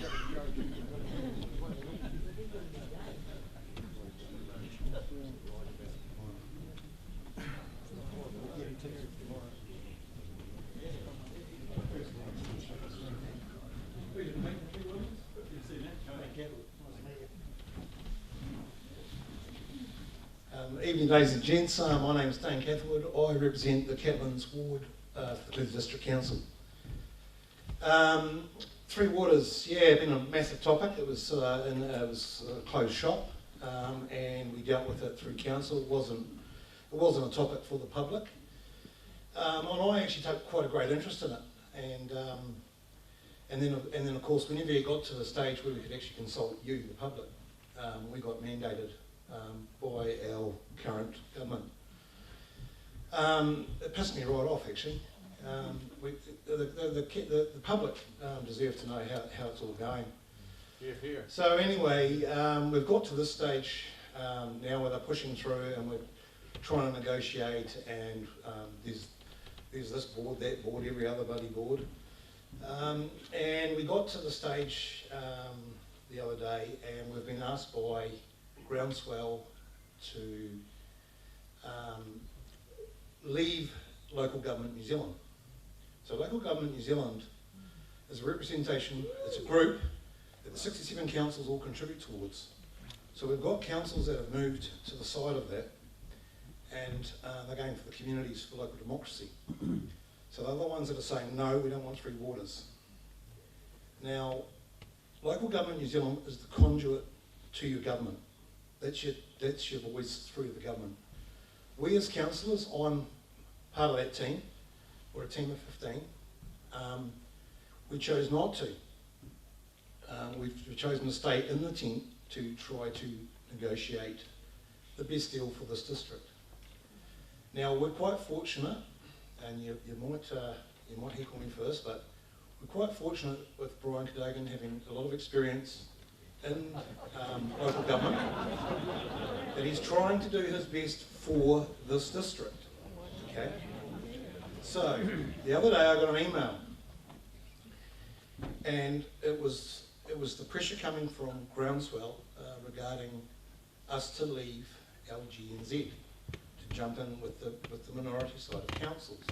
Evening, ladies and gents. My name is Dane Catherwood. I represent the Catlins ward for the Balclutha District Council. Three Waters, been a massive topic. It was a closed shop, and we dealt with it through council. It wasn't a topic for the public, and I actually took quite a great interest in it. And then of course, whenever it got to the stage where we could actually consult you, the public, we got mandated by our current government. It pissed me right off, actually. The public deserve to know how it's all going. Here. So anyway, we've got to this stage now where they're pushing through and we're trying to negotiate, and there's this board, that board, every other bloody board. And we got to the stage the other day, and we've been asked by Groundswell to leave Local Government New Zealand. So Local Government New Zealand is a representation, it's a group that the 67 councils all contribute towards. So we've got councils that have moved to the side of that, and they're going for the communities for local democracy. So they're the ones that are saying, no, we don't want three waters. Now, Local Government New Zealand is the conduit to your government. That's your voice through the government. We as councillors, I'm part of that team. We're a team of 15. We chose not to. We've chosen to stay in the tent to try to negotiate the best deal for this district. Now, we're quite fortunate, and you might heckle me first, but we're quite fortunate with Brian Cadogan having a lot of experience in local government, that he's trying to do his best for this district. Okay? So, the other day I got an email, and it was the pressure coming from Groundswell regarding us to leave LGNZ, to jump in with the minority side of councils.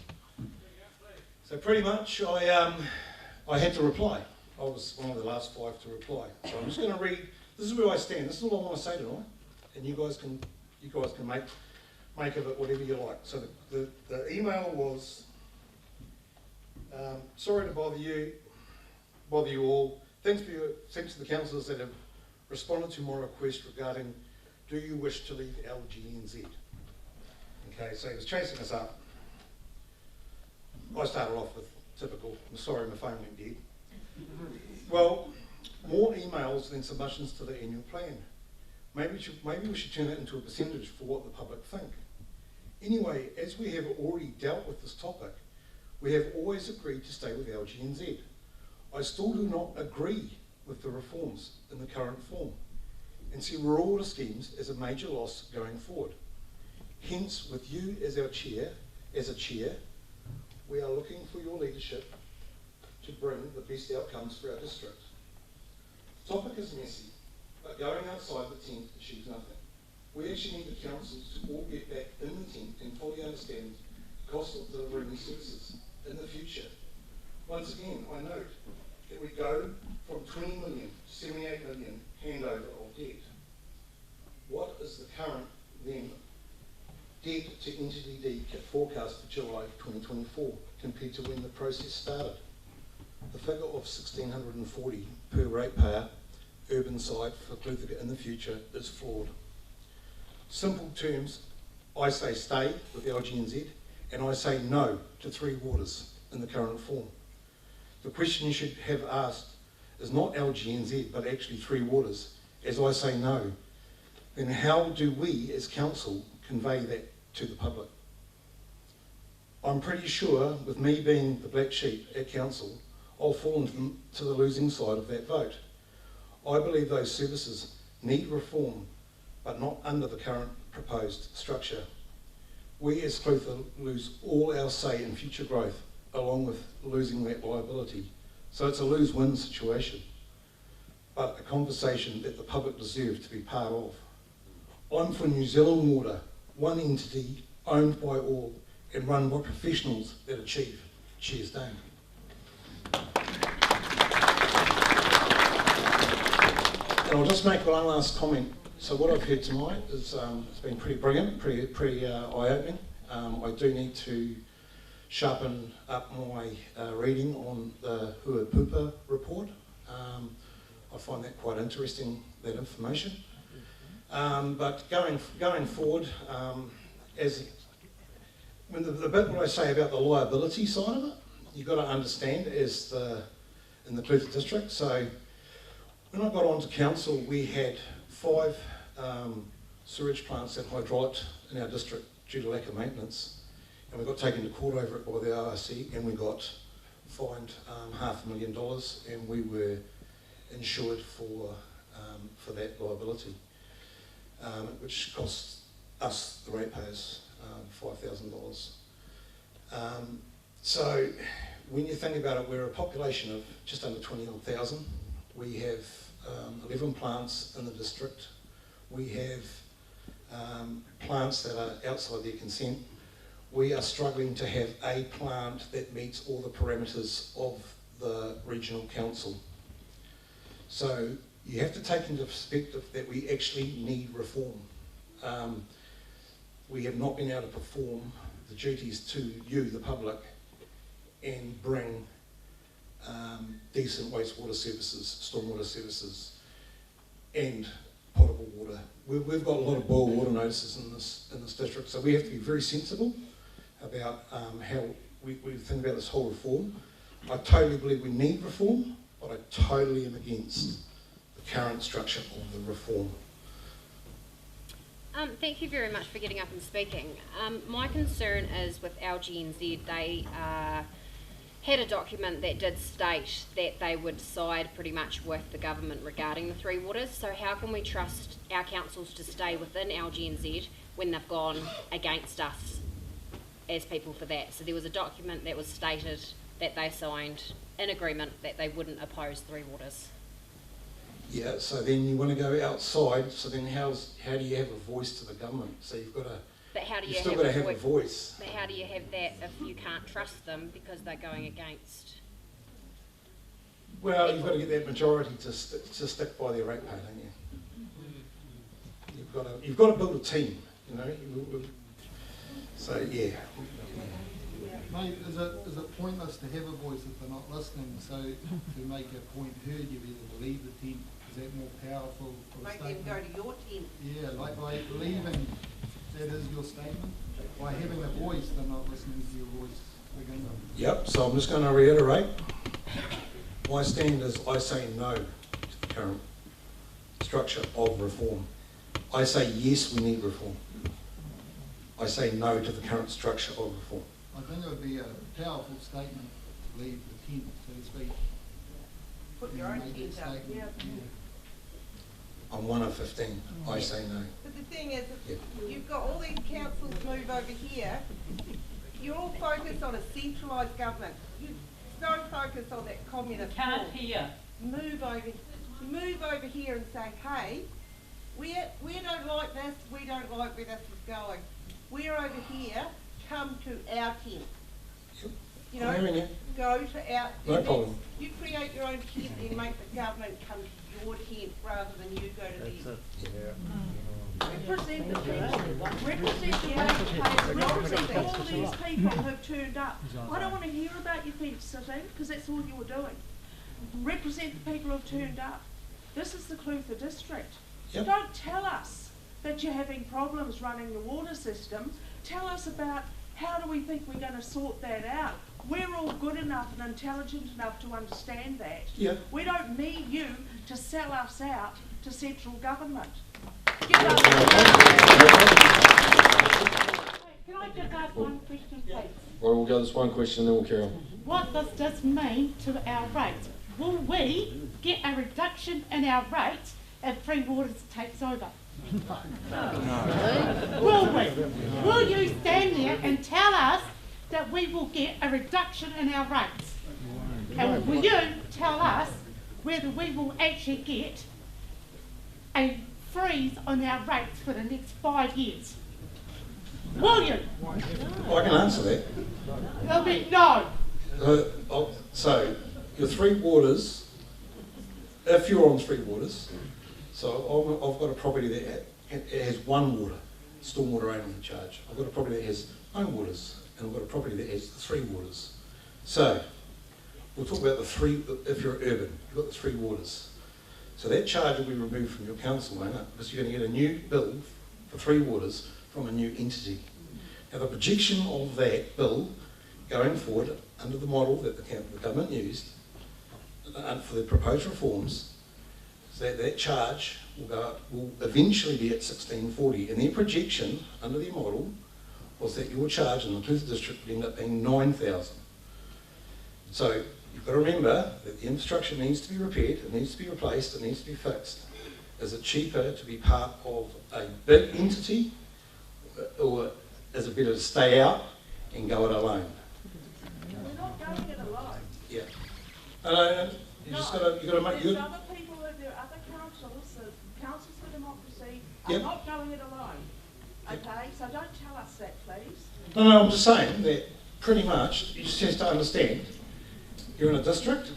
So pretty much I had to reply. I was one of the last 5 to reply. So I'm just going to read. This is where I stand. This is all I want to say tonight, and you guys can make of it whatever you like. So the email was, sorry to bother you all. Thanks to the councillors that have responded to my request regarding, do you wish to leave LGNZ? Okay, so he was chasing us up. I started off with typical, I'm sorry my phone went dead. Well, more emails than submissions to the annual plan. Maybe we should turn that into a percentage for what the public think. Anyway, as we have already dealt with this topic, we have always agreed to stay with LGNZ. I still do not agree with the reforms in the current form and see rural schemes as a major loss going forward. Hence, with you as a chair, we are looking for your leadership to bring the best outcomes for our district. The topic is messy, but going outside the tent achieves nothing. We actually need the councils to all get back in the tent and fully understand the cost of delivering these services in the future. Once again, I note that we go from 20 million to 78 million handover of debt. What is the current then debt to entity D forecast for July 2024 compared to when the process started? The figure of 1,640 per ratepayer urban site for Balclutha in the future is flawed. Simple terms, I say stay with LGNZ, and I say no to three waters in the current form. The question you should have asked is not LGNZ, but actually three waters. As I say no, then how do we as council convey that to the public? I'm pretty sure, with me being the black sheep at council, I'll fall into the losing side of that vote. I believe those services need reform, but not under the current proposed structure. We as Balclutha lose all our say in future growth, along with losing that liability. So it's a lose-win situation, but a conversation that the public deserve to be part of. I'm for New Zealand Water, one entity owned by all and run by professionals that achieve. Cheers, Dane. And I'll just make one last comment. So what I've heard tonight is it's been pretty brilliant, pretty eye-opening. I do need to sharpen up my reading on the Hua Pupa report. I find that quite interesting, that information. But going forward, the bit what I say about the liability side of it, you've got to understand in the Balclutha district. So when I got onto council, we had 5 sewage plants that hydraulicked in our district due to lack of maintenance, and we got taken to court over it by the RRC, and we got fined $500,000, and we were insured for that liability, which cost us, the ratepayers, $5,000. So when you think about it, we're a population of just under 20,000. We have 11 plants in the district. We have plants that are outside their consent. We are struggling to have a plant that meets all the parameters of the regional council. So you have to take into perspective that we actually need reform. We have not been able to perform the duties to you, the public, and bring decent wastewater services, stormwater services, and potable water. We've got a lot of boil water notices in this district, so we have to be very sensible about how we think about this whole reform. I totally believe we need reform, but I totally am against the current structure of the reform. Thank you very much for getting up and speaking. My concern is with LGNZ, they had a document that did state that they would side pretty much with the government regarding the three waters, so how can we trust our councils to stay within LGNZ when they've gone against us as people for that? So there was a document that was stated that they signed in agreement that they wouldn't oppose three waters. Yeah, so then you want to go outside, so then how do you have a voice to the government? So you've got to, but how do you still got to have a voice. But how do you have that if you can't trust them because they're going against? Well, you've got to get that majority to stick by their ratepayers, don't you? You've got to build a team, you know. So yeah. Mate, is it pointless to have a voice if they're not listening? So to make a point heard, you either believe the tent. Is that more powerful for a Make statement? them go to your tent. Yeah, like by believing that is your statement. By having a voice, they're not listening to your voice. Yep, so I'm just going to reiterate. My stand is I say no to the current structure of reform. I say yes, we need reform. I say no to the current structure of reform. I think it would be a powerful statement to leave the tent, so to speak. Put your own tent up. Yeah. I'm one of 15. I say no. But the thing is, Yep. you've got all these councils move over here. You're all focused on a centralised government. You don't focus on that communist. Can't hear. Move over here and say, hey, we don't like this. We don't like where this is going. We're over here. Come to our tent. You know, go to our. No problem. You create your own tent and make the government come to your tent rather than you go to theirs. Represent the people. Represent the educators. Represent all these people who've turned up. I don't want to hear about your fence sitting because that's all you were doing. Represent the people who've turned up. This is the Balclutha district. Yep. Don't tell us that you're having problems running the water system. Tell us about how do we think we're going to sort that out. We're all good enough and intelligent enough to understand that. Yeah. We don't need you to sell us out to central government. Give us Can I just ask one question, please? Well, we'll go this one question and then we'll carry on. What does this mean to our rates? Will we get a reduction in our rates if Three Waters takes over? No. Will we? Will you stand there and tell us that we will get a reduction in our rates? And will you tell us whether we will actually get a freeze on our rates for the next 5 years? Will you? I can answer that. It'll be no. So, your Three Waters, if you're on Three Waters, so I've got a property that has one water, stormwater only in charge. I've got a property that has no waters, and I've got a property that has three waters. So, we'll talk about the three, if you're urban, you've got the three waters. So that charge will be removed from your council owner because you're going to get a new bill for three waters from a new entity. Now the projection of that bill going forward under the model that the government used for the proposed reforms, is that charge will eventually be at $16.40, and their projection under their model was that your charge in the Balclutha district would end up being $9,000. So you've got to remember that the infrastructure needs to be repaired, it needs to be replaced, it needs to be fixed. Is it cheaper to be part of a big entity, or is it better to stay out and go it alone? We're not going it alone. You just gotta make There's good. other people, there are other councils, the councils for democracy are Yep. not going it alone. Okay, so don't tell us that, please. No, I'm just saying that pretty much you just have to understand. You're in a district.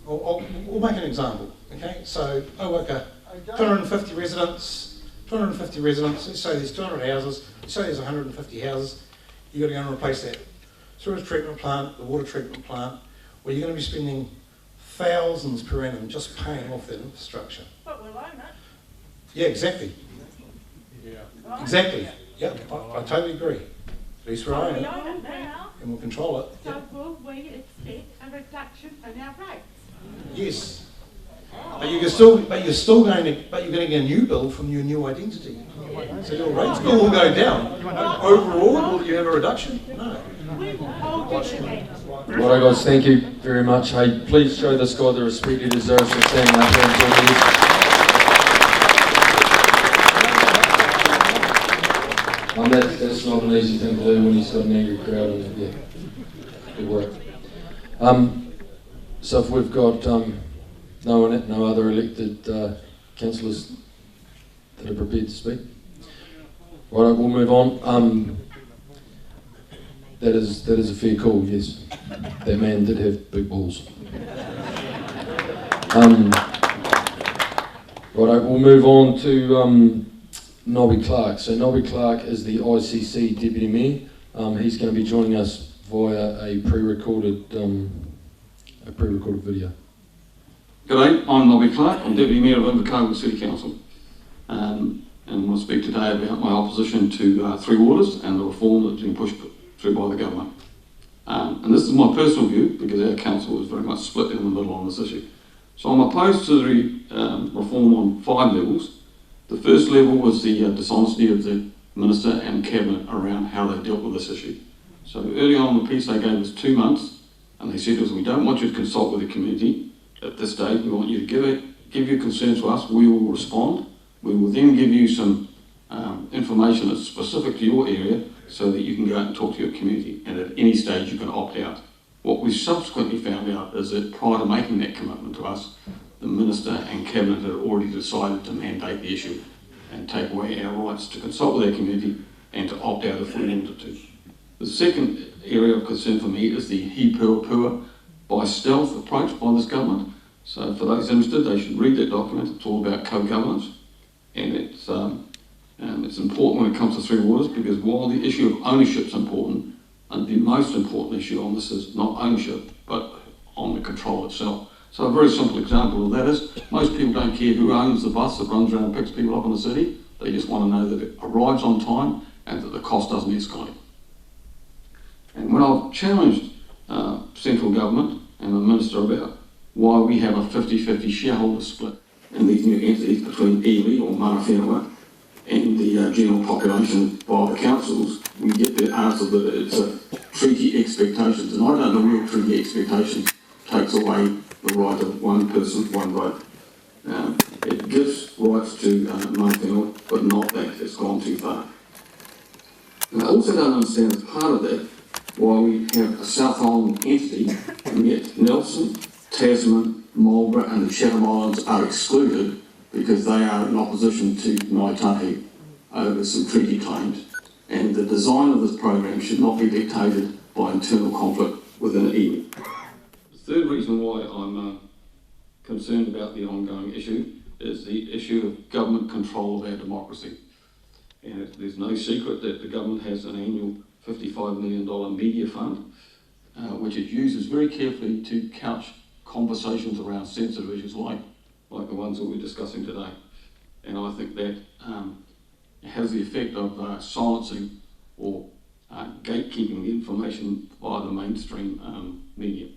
We'll make an example. Okay, so Owaka, 250 residents. 250 residents. Let's say there's 200 houses. Let's say there's 150 houses. You've got to go and replace that sewage treatment plant, the water treatment plant, where you're going to be spending thousands per annum just paying off that infrastructure. But we'll own it. Yeah, exactly. Right? Exactly. Yep, I totally agree. At least we're But owning we it own it now. and we'll control it. So will we expect a reduction in our rates? Yes. But you're still going to get a new bill from your new identity. So your rates bill will go down. Overall, will you have a reduction? No. We will hold you to that. Right, guys, thank you very much. Hey, please show this guy the respect he deserves for standing up here and talking to you. That's not an easy thing to do when you've got an angry crowd, and yeah, good work. So if we've got no other elected councillors that are prepared to speak, right, we'll move on. That is a fair call, yes. That man did have big balls. Right, we'll move on to Nobby Clark. So Nobby Clark is the ICC Deputy Mayor. He's going to be joining us via a pre-recorded video. G'day, I'm Nobby Clark. I'm Deputy Mayor of Invercargill City Council. And I'll speak today about my opposition to Three Waters and the reform that's been pushed through by the government. And this is my personal view because our council is very much split in the middle on this issue. So I'm opposed to the reform on 5 levels. The first level was the dishonesty of the Minister and Cabinet around how they dealt with this issue. So early on in the piece they gave us 2 months and they said to us, we don't want you to consult with the community at this stage, we want you to give your concerns to us, we will respond. We will then give you some information that's specific to your area so that you can go out and talk to your community, and at any stage you can opt out. What we subsequently found out is that prior to making that commitment to us, the Minister and Cabinet had already decided to mandate the issue and take away our rights to consult with our community and to opt out if we wanted to. The second area of concern for me is the he pua pua by stealth approach by this government. So for those interested, they should read that document. It's all about co-governance, and it's important when it comes to Three Waters because while the issue of ownership is important, and the most important issue on this is not ownership, but on the control itself. So a very simple example of that is most people don't care who owns the bus that runs around and picks people up in the city. They just want to know that it arrives on time and that the cost doesn't escalate. And when I've challenged central government and the Minister about why we have a 50-50 shareholder split in these new entities between iwi or mana whenua and the general population via the councils, we get the answer that it's a treaty expectations, and I don't know where treaty expectations takes away the right of one person, one vote. It gives rights to mana whenua, but not that it's gone too far. And I also don't understand as part of that why we have a South Island entity and yet Nelson, Tasman, Marlborough and the Chatham Islands are excluded because they are in opposition to Ngāi Tahi over some treaty claims. And the design of this program should not be dictated by internal conflict within iwi. The third reason why I'm concerned about the ongoing issue is the issue of government control of our democracy. And there's no secret that the government has an annual $55 million media fund, which it uses very carefully to couch conversations around sensitive issues like the ones that we're discussing today. And I think that has the effect of silencing or gatekeeping the information via the mainstream media.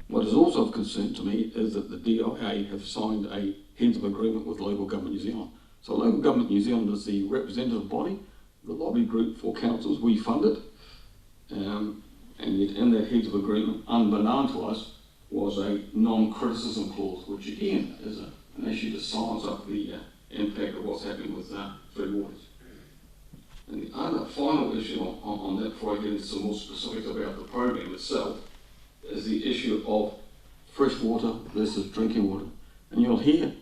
What is also of concern to me is that the DIA have signed a heads of agreement with Local Government New Zealand. So Local Government New Zealand is the representative body, the lobby group for councils, we fund it, and yet in that heads of agreement, unbeknown to us, was a non-criticism clause, which again is an issue to silence up the impact of what's happening with Three Waters. And the other final issue on that, before I get into some more specifics about the program itself, is the issue of fresh water versus drinking water. And you'll hear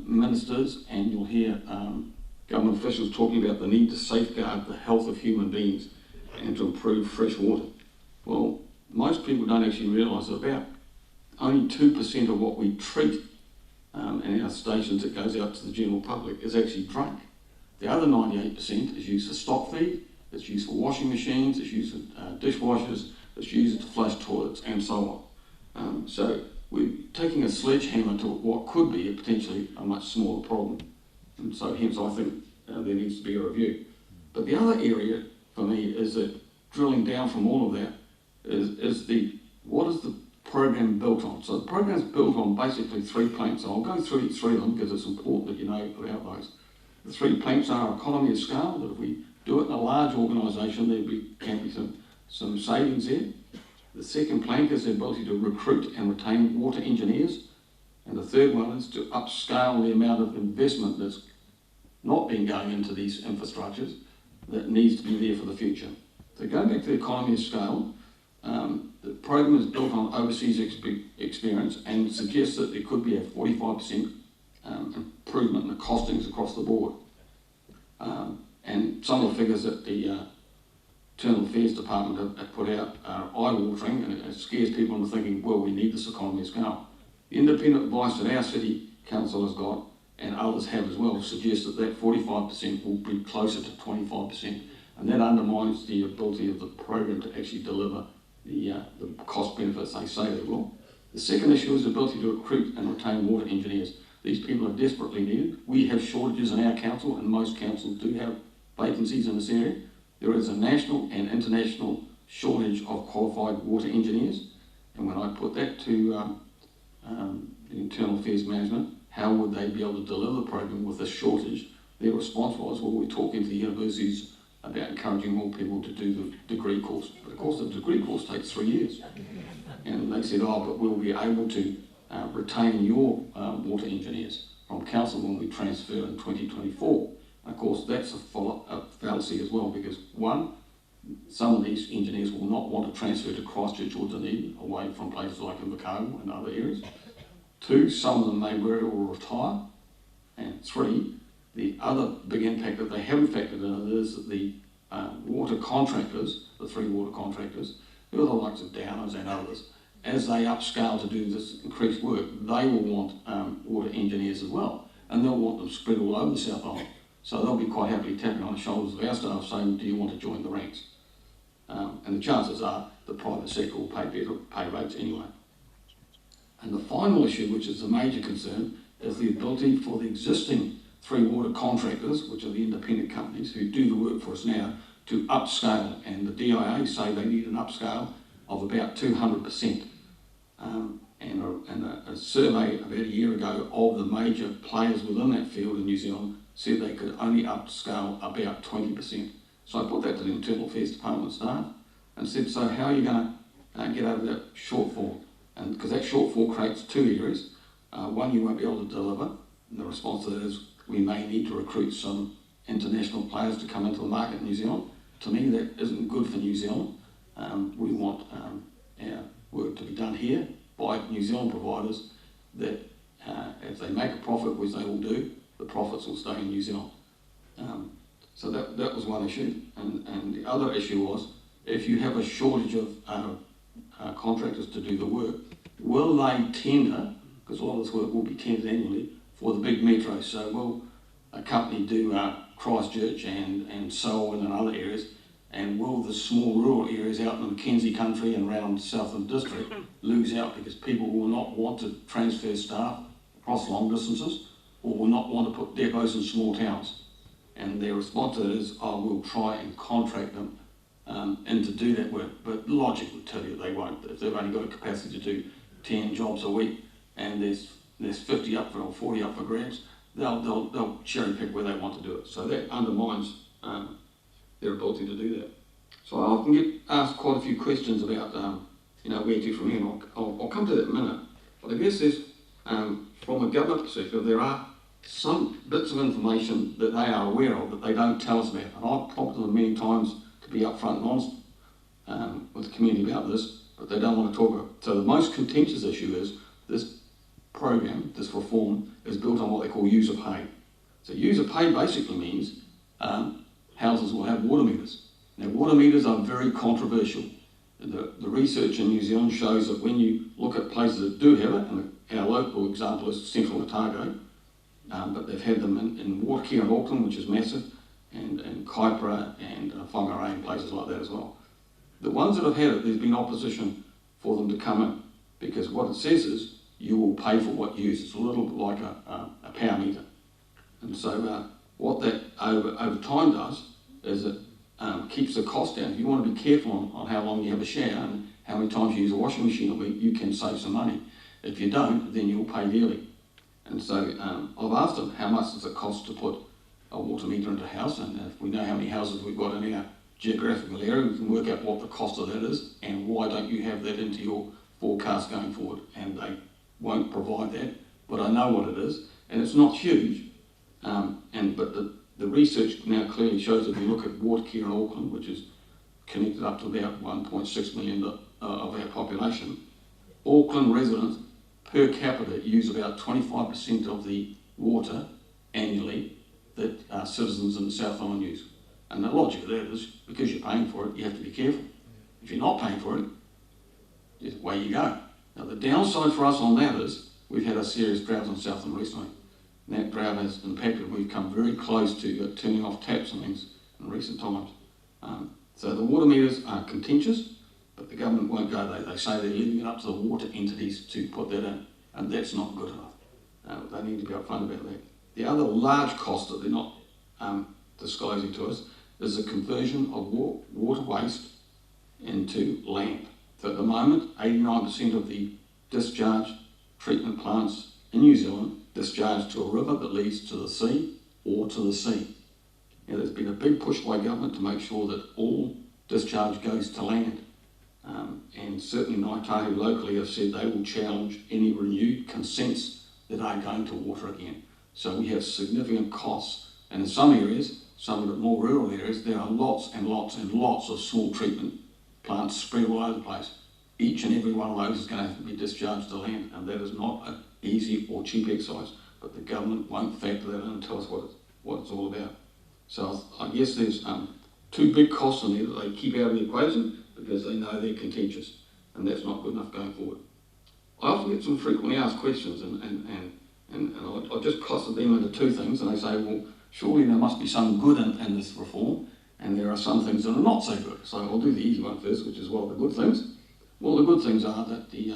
ministers and you'll hear government officials talking about the need to safeguard the health of human beings and to improve fresh water. Well, most people don't actually realise that about only 2% of what we treat in our stations that goes out to the general public is actually drunk. The other 98% is used for stock feed, it's used for washing machines, it's used for dishwashers, it's used to flush toilets and so on. So we're taking a sledgehammer to what could be potentially a much smaller problem. And so hence I think there needs to be a review. But the other area for me is that drilling down from all of that is what is the program built on? So the program's built on basically 3 planks. I'll go through each 3 of them because it's important that you know about those. The 3 planks are economy of scale, that if we do it in a large organisation there can be some savings there. The second plank is the ability to recruit and retain water engineers. And the third one is to upscale the amount of investment that's not been going into these infrastructures that needs to be there for the future. So going back to the economy of scale, the program is built on overseas experience and suggests that there could be a 45% improvement in the costings across the board. And some of the figures that the Internal Affairs Department have put out are eye-watering, and it scares people into thinking, well, we need this economy of scale. The independent advice that our City Council has got, and others have as well, suggests that 45% will be closer to 25%, and that undermines the ability of the program to actually deliver the cost benefits they say they will. The second issue is the ability to recruit and retain water engineers. These people are desperately needed. We have shortages in our council, and most councils do have vacancies in this area. There is a national and international shortage of qualified water engineers, and when I put that to the Internal Affairs Management, how would they be able to deliver the program with this shortage? Their response was, well, we're talking to the universities about encouraging more people to do the degree course. But of course the degree course takes 3 years. And they said, oh, but we'll be able to retain your water engineers from council when we transfer in 2024. And of course that's a fallacy as well, because one, some of these engineers will not want to transfer to Christchurch or Dunedin, away from places like Invercargill and other areas. 2, some of them may very well retire. And 3, the other big impact that they haven't factored in is that the water contractors, the 3 water contractors, who are the likes of Downers and others, as they upscale to do this increased work, they will want water engineers as well, and they'll want them spread all over the South Island. So they'll be quite happily tapping on the shoulders of our staff saying, do you want to join the ranks? And the chances are the private sector will pay better pay rates anyway. And the final issue, which is the major concern, is the ability for the existing 3 water contractors, which are the independent companies who do the work for us now, to upscale. And the DIA say they need an upscale of about 200%. And a survey about a year ago of the major players within that field in New Zealand said they could only upscale about 20%. So I put that to the Internal Affairs Department staff and said, so how are you going to get over that shortfall? And because that shortfall creates 2 areas. One, you won't be able to deliver, and the response to that is we may need to recruit some international players to come into the market in New Zealand. To me, that isn't good for New Zealand. We want our work to be done here by New Zealand providers, that if they make a profit, which they will do, the profits will stay in New Zealand. So that was one issue. And the other issue was, if you have a shortage of contractors to do the work, will they tender, because a lot of this work will be tendered annually, for the big metros? So will a company do Christchurch and Selwyn and other areas, and will the small rural areas out in the Mackenzie country and around Southern District lose out because people will not want to transfer staff across long distances, or will not want to put depots in small towns? And their response to it is, oh, we'll try and contract them and to do that work. But logic would tell you they won't. If they've only got a capacity to do 10 jobs a week and there's 50 up for or 40 up for grabs, they'll cherry pick where they want to do it. So that undermines their ability to do that. So I can get asked quite a few questions about where to from here. I'll come to that in a minute. But I guess there's from a government perspective, there are some bits of information that they are aware of that they don't tell us about. And I've prompted them many times to be upfront and honest with the community about this, but they don't want to talk about it. So the most contentious issue is this program, this reform, is built on what they call user pay. So user pay basically means houses will have water meters. Now water meters are very controversial. The research in New Zealand shows that when you look at places that do have it, and our local example is Central Otago, but they've had them in Watercare and Auckland, which is massive, and Kaipara and Whangarei and places like that as well. The ones that have had it, there's been opposition for them to come in, because what it says is you will pay for what you use. It's a little bit like a power meter. And so what that over time does is it keeps the cost down. If you want to be careful on how long you have a shower and how many times you use a washing machine a week, you can save some money. If you don't, then you'll pay dearly. And so I've asked them, how much does it cost to put a water meter into a house? And if we know how many houses we've got in our geographical area, we can work out what the cost of that is and why don't you have that into your forecast going forward. And they won't provide that, but I know what it is, and it's not huge. But the research now clearly shows, if you look at Watercare in Auckland, which is connected up to about 1.6 million of our population, Auckland residents per capita use about 25% of the water annually that citizens in the South Island use. And the logic of that is, because you're paying for it, you have to be careful. If you're not paying for it, away you go. Now the downside for us on that is, we've had a serious drought in South Island recently. And that drought has impacted. We've come very close to turning off taps and things in recent times. So the water meters are contentious, but the government won't go there. They say they're leaving it up to the water entities to put that in, and that's not good enough. They need to be upfront about that. The other large cost that they're not disclosing to us is the conversion of water waste into land. So at the moment, 89% of the discharge treatment plants in New Zealand discharge to a river that leads to the sea or to the sea. Now, there's been a big push by government to make sure that all discharge goes to land. And certainly Ngāi Tahu locally have said they will challenge any renewed consents that are going to water again. So we have significant costs. And in some areas, some of the more rural areas, there are lots and lots and lots of small treatment plants spread all over the place. Each and every one of those is going to have to be discharged to land, and that is not an easy or cheap exercise, but the government won't factor that in and tell us what it's all about. So I guess there's two big costs in there that they keep out of the equation because they know they're contentious, and that's not good enough going forward. I often get some frequently asked questions, and I just costed them into two things, and they say, well, surely there must be some good in this reform, and there are some things that are not so good. So I'll do the easy one first, which is what are the good things. Well, the good things are that the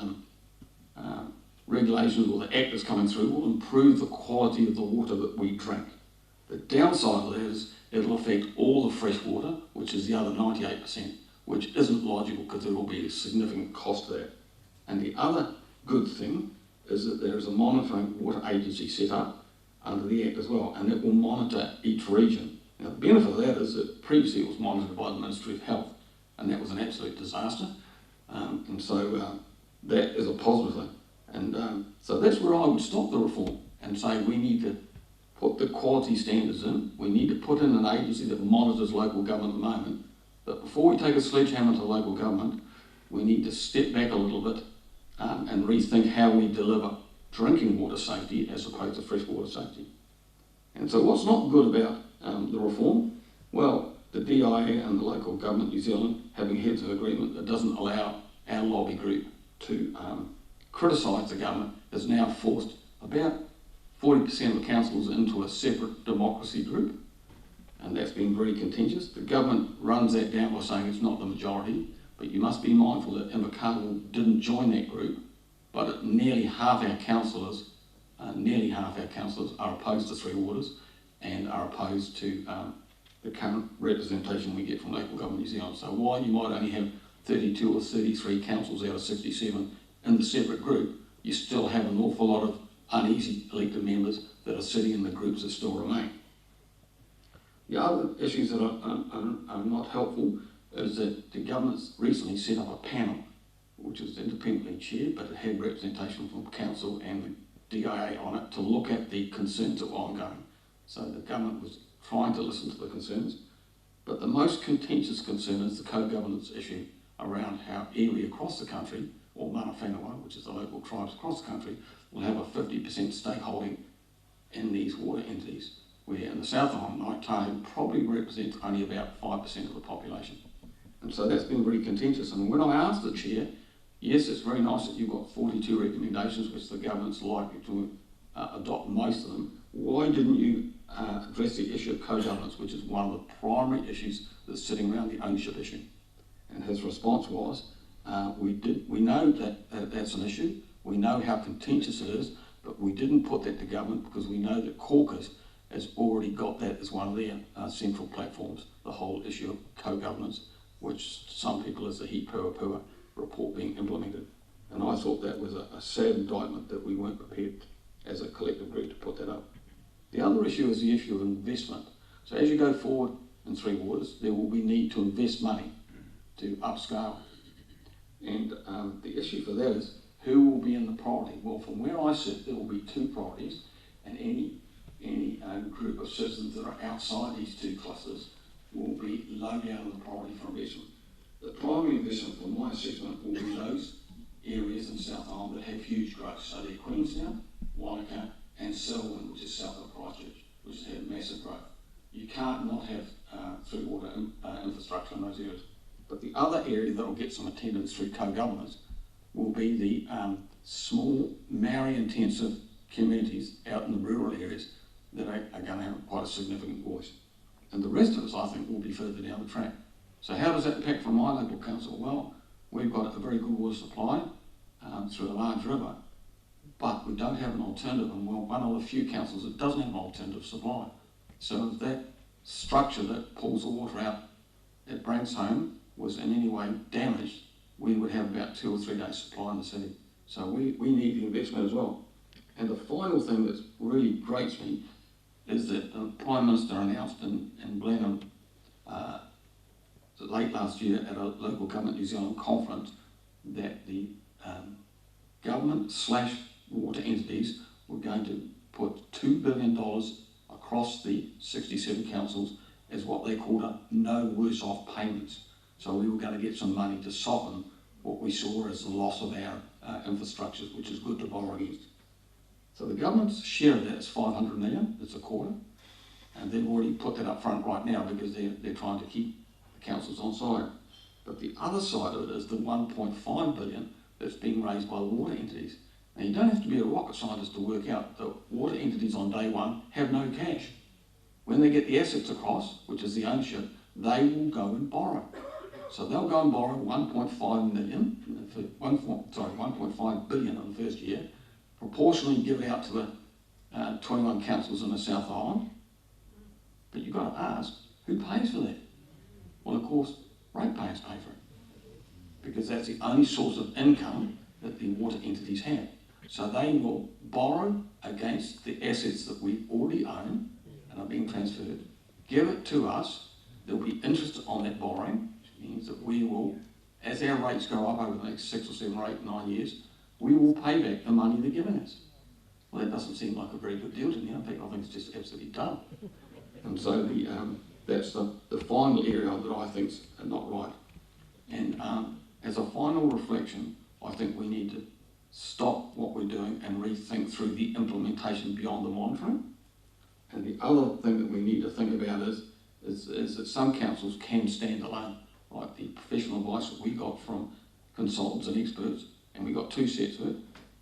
regulations or the act that's coming through will improve the quality of the water that we drink. The downside of that is it'll affect all the fresh water, which is the other 98%, which isn't logical because there will be a significant cost to that. And the other good thing is that there is a monitoring water agency set up under the Act as well, and it will monitor each region. Now, the benefit of that is that previously it was monitored by the Ministry of Health, and that was an absolute disaster. And so that is a positive thing. And so that's where I would stop the reform and say we need to put the quality standards in. We need to put in an agency that monitors local government at the moment. But before we take a sledgehammer to local government, we need to step back a little bit and rethink how we deliver drinking water safety as opposed to freshwater safety. And so what's not good about the reform? Well, the DIA and the local government New Zealand having heads of agreement that doesn't allow our lobby group to criticise the government has now forced about 40% of the councils into a separate democracy group, and that's been very contentious. The government runs that down by saying it's not the majority, but you must be mindful that Invercargill didn't join that group, but nearly half our councillors are opposed to Three Waters and are opposed to the current representation we get from local government New Zealand. So while you might only have 32 or 33 councils out of 67 in the separate group, you still have an awful lot of uneasy elected members that are sitting in the groups that still remain. The other issues that are not helpful is that the government's recently set up a panel, which is independently chaired, but it had representation from council and the DIA on it to look at the concerns that were ongoing. So the government was trying to listen to the concerns, but the most contentious concern is the co-governance issue around how iwi across the country, or mana whenua, which is the local tribes across the country, will have a 50% stakeholding in these water entities, where in the South Island, Ngāi probably represents only about 5% of the population. And so that's been very contentious. And when I asked the chair, yes, it's very nice that you've got 42 recommendations, which the government's likely to adopt most of them. Why didn't you address the issue of co-governance, which is one of the primary issues that's sitting around the ownership issue? And his response was, we know that that's an issue, we know how contentious it is, but we didn't put that to government because we know that caucus has already got that as one of their central platforms, the whole issue of co-governance, which some people as the He Pua Pua report being implemented. And I thought that was a sad indictment that we weren't prepared as a collective group to put that up. The other issue is the issue of investment. So as you go forward in Three Waters, there will be need to invest money to upscale. And the issue for that is who will be in the priority? Well, from where I sit, there will be two priorities, and any group of citizens that are outside these two clusters will be low down on the priority for investment. The primary investment, from my assessment, will be those areas in South Island that have huge growth. So they're Queenstown, Wanaka, and Selwyn, which is south of Christchurch, which has had massive growth. You can't not have through water infrastructure in those areas. But the other area that will get some attendance through co-governance will be the small Maori-intensive communities out in the rural areas that are going to have quite a significant voice. And the rest of us, I think, will be further down the track. So how does that impact from my local council? Well, we've got a very good water supply through a large river, but we don't have an alternative, and we're one of the few councils that doesn't have an alternative supply. So if that structure that pulls the water out at Branksholme was in any way damaged, we would have about 2 or 3 days supply in the city. So we need the investment as well. And the final thing that really grates me is that the Prime Minister announced in Blenheim late last year at a local Government New Zealand conference that the government/water entities were going to put $2 billion across the 67 councils as what they called a no worse off payments. So we were going to get some money to soften what we saw as the loss of our infrastructures, which is good to borrow against. So the government's share of that is 500 million, it's a quarter, and they've already put that up front right now because they're trying to keep the councils on side. But the other side of it is the 1.5 billion that's being raised by the water entities. Now you don't have to be a rocket scientist to work out that water entities on day one have no cash. When they get the assets across, which is the ownership, they will go and borrow. So they'll go and borrow 1.5 billion in the first year, proportionally give it out to the 21 councils in the South Island. But you've got to ask, who pays for that? Well, of course, ratepayers pay for it, because that's the only source of income that the water entities have. So they will borrow against the assets that we already own and are being transferred, give it to us, there will be interest on that borrowing, which means that we will, as our rates go up over the next 6 or 7 or 8, 9 years, we will pay back the money they're giving us. Well, that doesn't seem like a very good deal to me. In fact, I think it's just absolutely dumb. And so that's the final area that I think's not right. And as a final reflection, I think we need to stop what we're doing and rethink through the implementation beyond the monitoring. And the other thing that we need to think about is that some councils can stand alone, like the professional advice that we got from consultants and experts, and we got 2 sets of it,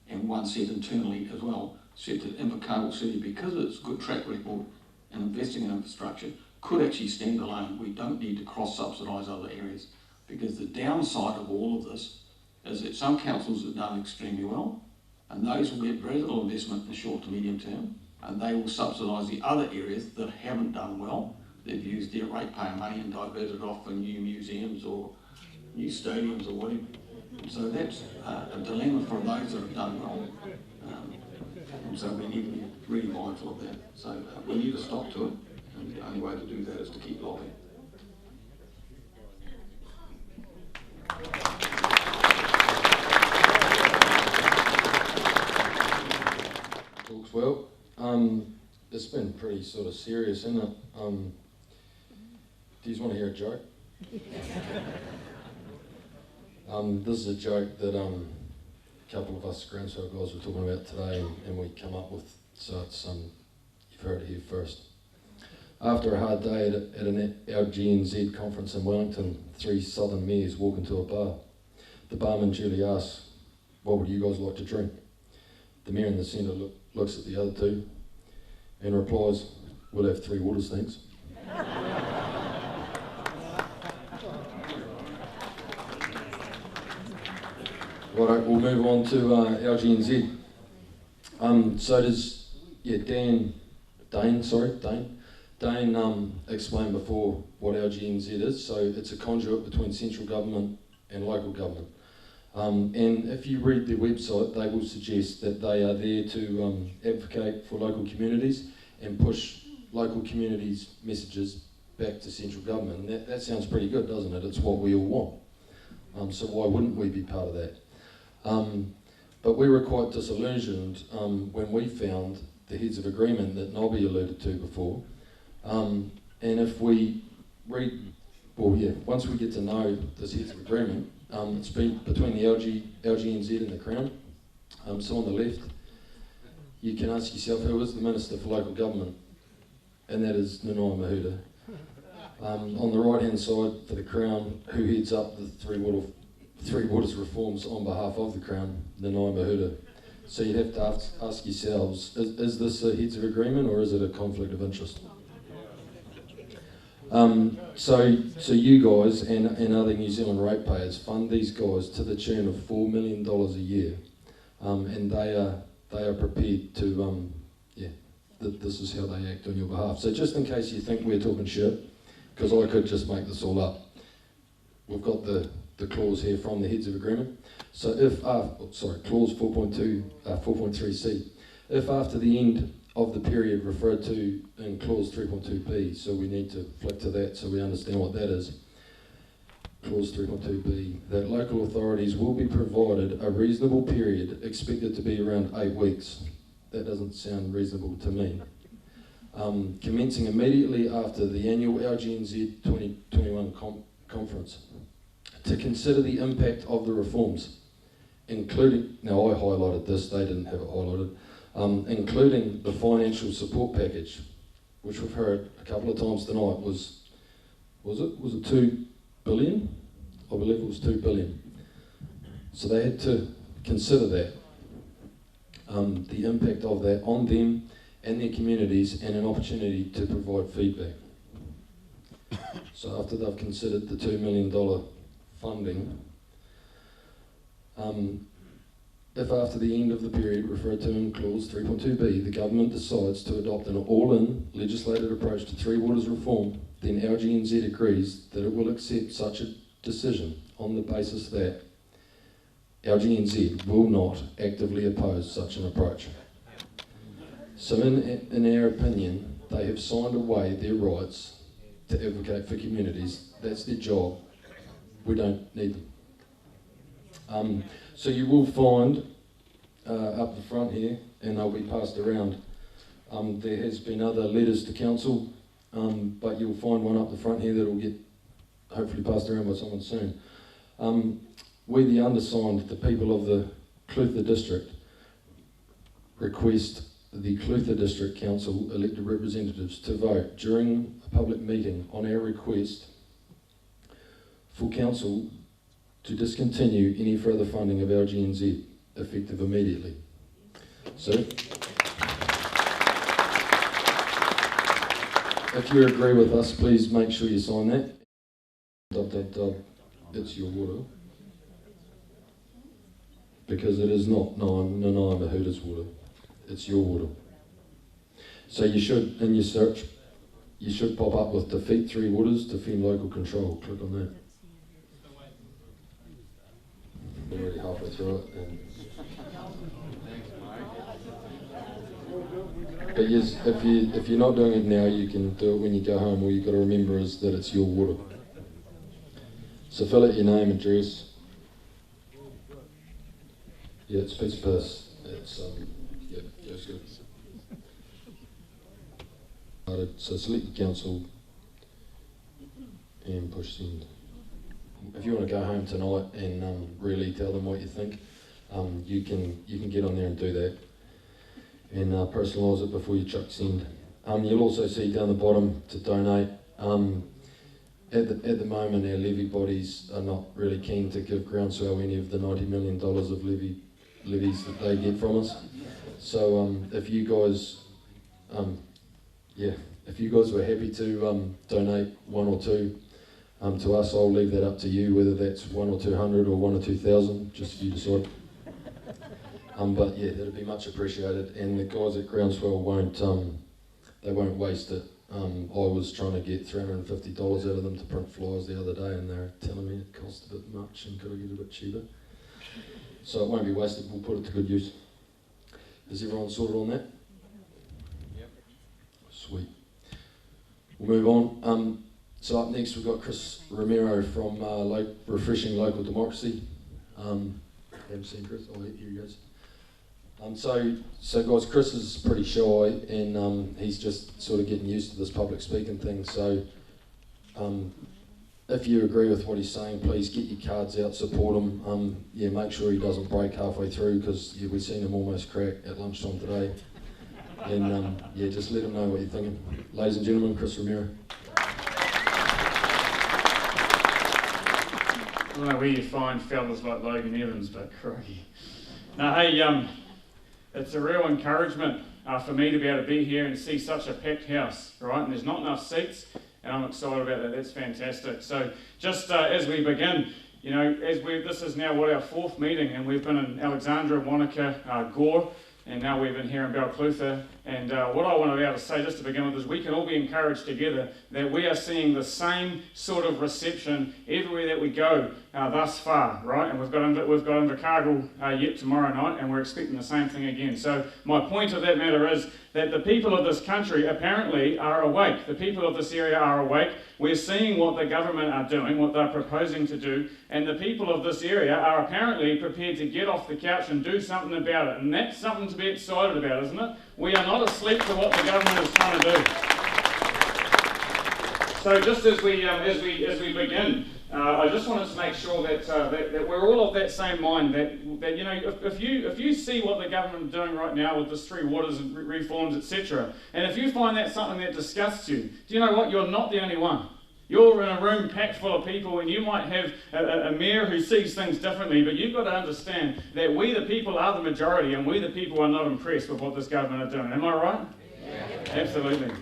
and 1 set internally as well, said that Invercargill City, because of its good track record in investing in infrastructure, could actually stand alone. We don't need to cross-subsidise other areas, because the downside of all of this is that some councils have done extremely well, and those will get very little investment in the short to medium term, and they will subsidise the other areas that haven't done well. They've used their ratepayer money and diverted it off for new museums or new stadiums or whatever. So that's a dilemma for those that have done well. And so we need to be really mindful of that. So we need to stop to it, and the only way to do that is to keep lobbying. Talks well. It's been pretty sort of serious, isn't it? Do you want to hear a joke? This is a joke that a couple of us Groundswell guys were talking about today, and we come up with. So it's you've heard it here first. After a hard day at an LGNZ conference in Wellington, 3 southern mayors walk into a bar. The barman duly asks, "What would you guys like to drink?" The mayor in the centre looks at the other two and replies, "We'll have 3 waters, thanks." Right, we'll move on to LGNZ. So does, Dane explained before what LGNZ is. So it's a conduit between central government and local government. And if you read their website, they will suggest that they are there to advocate for local communities and push local communities' messages back to central government. And that sounds pretty good, doesn't it? It's what we all want. So why wouldn't we be part of that? But we were quite disillusioned when we found the heads of agreement that Nobby alluded to before. And if we read, once we get to know this heads of agreement, it's been between the LGNZ and the Crown. So on the left, you can ask yourself, who is the Minister for Local Government? And that is Nanaia Mahuta. On the right-hand side for the Crown, who heads up the Three Waters reforms on behalf of the Crown, Nanaia Mahuta. So you'd have to ask yourselves, is this a heads of agreement or is it a conflict of interest? So you guys and other New Zealand ratepayers fund these guys to the tune of $4 million a year, and they are prepared to, this is how they act on your behalf. So just in case you think we're talking shit, because I could just make this all up, we've got the clause here from the heads of agreement. So if, clause 4.3c, if after the end of the period referred to in clause 3.2b, so we need to flick to that so we understand what that is. Clause 3.2b, that local authorities will be provided a reasonable period expected to be around 8 weeks. That doesn't sound reasonable to me. Commencing immediately after the annual LGNZ 2021 conference, to consider the impact of the reforms, including, now I highlighted this, they didn't have it highlighted, including the financial support package, which we've heard a couple of times tonight was it 2 billion? I believe it was 2 billion. So they had to consider that, the impact of that on them and their communities, and an opportunity to provide feedback. So after they've considered the $2 million funding, if after the end of the period referred to in clause 3.2b, the government decides to adopt an all-in legislated approach to Three Waters reform, then LGNZ agrees that it will accept such a decision on the basis that LGNZ will not actively oppose such an approach. So in our opinion, they have signed away their rights to advocate for communities. That's their job. We don't need them. So you will find up the front here, and they'll be passed around, there has been other letters to council, but you'll find one up the front here that will get hopefully passed around by someone soon. We, the undersigned, the people of the Balclutha district, request the Balclutha District Council elected representatives to vote during a public meeting on our request for council to discontinue any further funding of LGNZ, effective immediately. So, if you agree with us, please make sure you sign that. It's your water. Because it is not Nanaia Mahuta's water. It's your water. So you should, in your search, you should pop up with defeat Three Waters, defend local control. Click on that. We're already halfway through it. But yes, if you're not doing it now, you can do it when you go home. All you've got to remember is that it's your water. So fill out your name, address. Yeah, it's piece of piss. It's it's good. So select the council and push send. if you want to go home tonight and really tell them what you think, you can get on there and do that, and personalise it before you chuck send. You'll also see down the bottom to donate. At the moment, our levy bodies are not really keen to give Groundswell any of the $90 million of levies that they get from us. So if you guys, if you guys were happy to donate 1 or 2 to us, I'll leave that up to you, whether that's 1 or 200 or 1 or 2,000, just you decide. But yeah, that'd be much appreciated, and the guys at Groundswell won't waste it. I was trying to get $350 out of them to print flyers the other day, and they're telling me it costs a bit much and could I get a bit cheaper. So it won't be wasted, we'll put it to good use. Is everyone sorted on that? Yep. Sweet. We'll move on. So up next we've got Chris Romero from Refreshing Local Democracy. Haven't seen Chris? Oh, here he goes. So guys, Chris is pretty shy, and he's just sort of getting used to this public speaking thing. So if you agree with what he's saying, please get your cards out, support him. Yeah, make sure he doesn't break halfway through, because yeah, we've seen him almost crack at lunchtime today. And yeah, just let him know what you're thinking. Ladies and gentlemen, Chris Romero. I don't know where you find fellas like Logan Evans, but crikey. Now, hey, it's a real encouragement for me to be able to be here and see such a packed house, right? And there's not enough seats, and I'm excited about that. That's fantastic. So just as we begin, you know, this is now our 4th meeting, and we've been in Alexandra, Wanaka, Gore, and now we've been here in Balclutha. And what I want to be able to say just to begin with is we can all be encouraged together that we are seeing the same sort of reception everywhere that we go thus far, right? And we've got Invercargill yet tomorrow night, and we're expecting the same thing again. So my point of that matter is that the people of this country apparently are awake. The people of this area are awake. We're seeing what the government are doing, what they're proposing to do, and the people of this area are apparently prepared to get off the couch and do something about it. And that's something to be excited about, isn't it? We are not asleep to what the government is trying to do. So just as we begin, I just wanted to make sure that we're all of that same mind. That you know, if you see what the government is doing right now with this 3 waters and reforms, etc., and if you find that something that disgusts you, do you know what? You're not the only one. You're in a room packed full of people, and you might have a mayor who sees things differently, but you've got to understand that we the people are the majority, and we the people are not impressed with what this government are doing. Am I right? Yeah. Absolutely.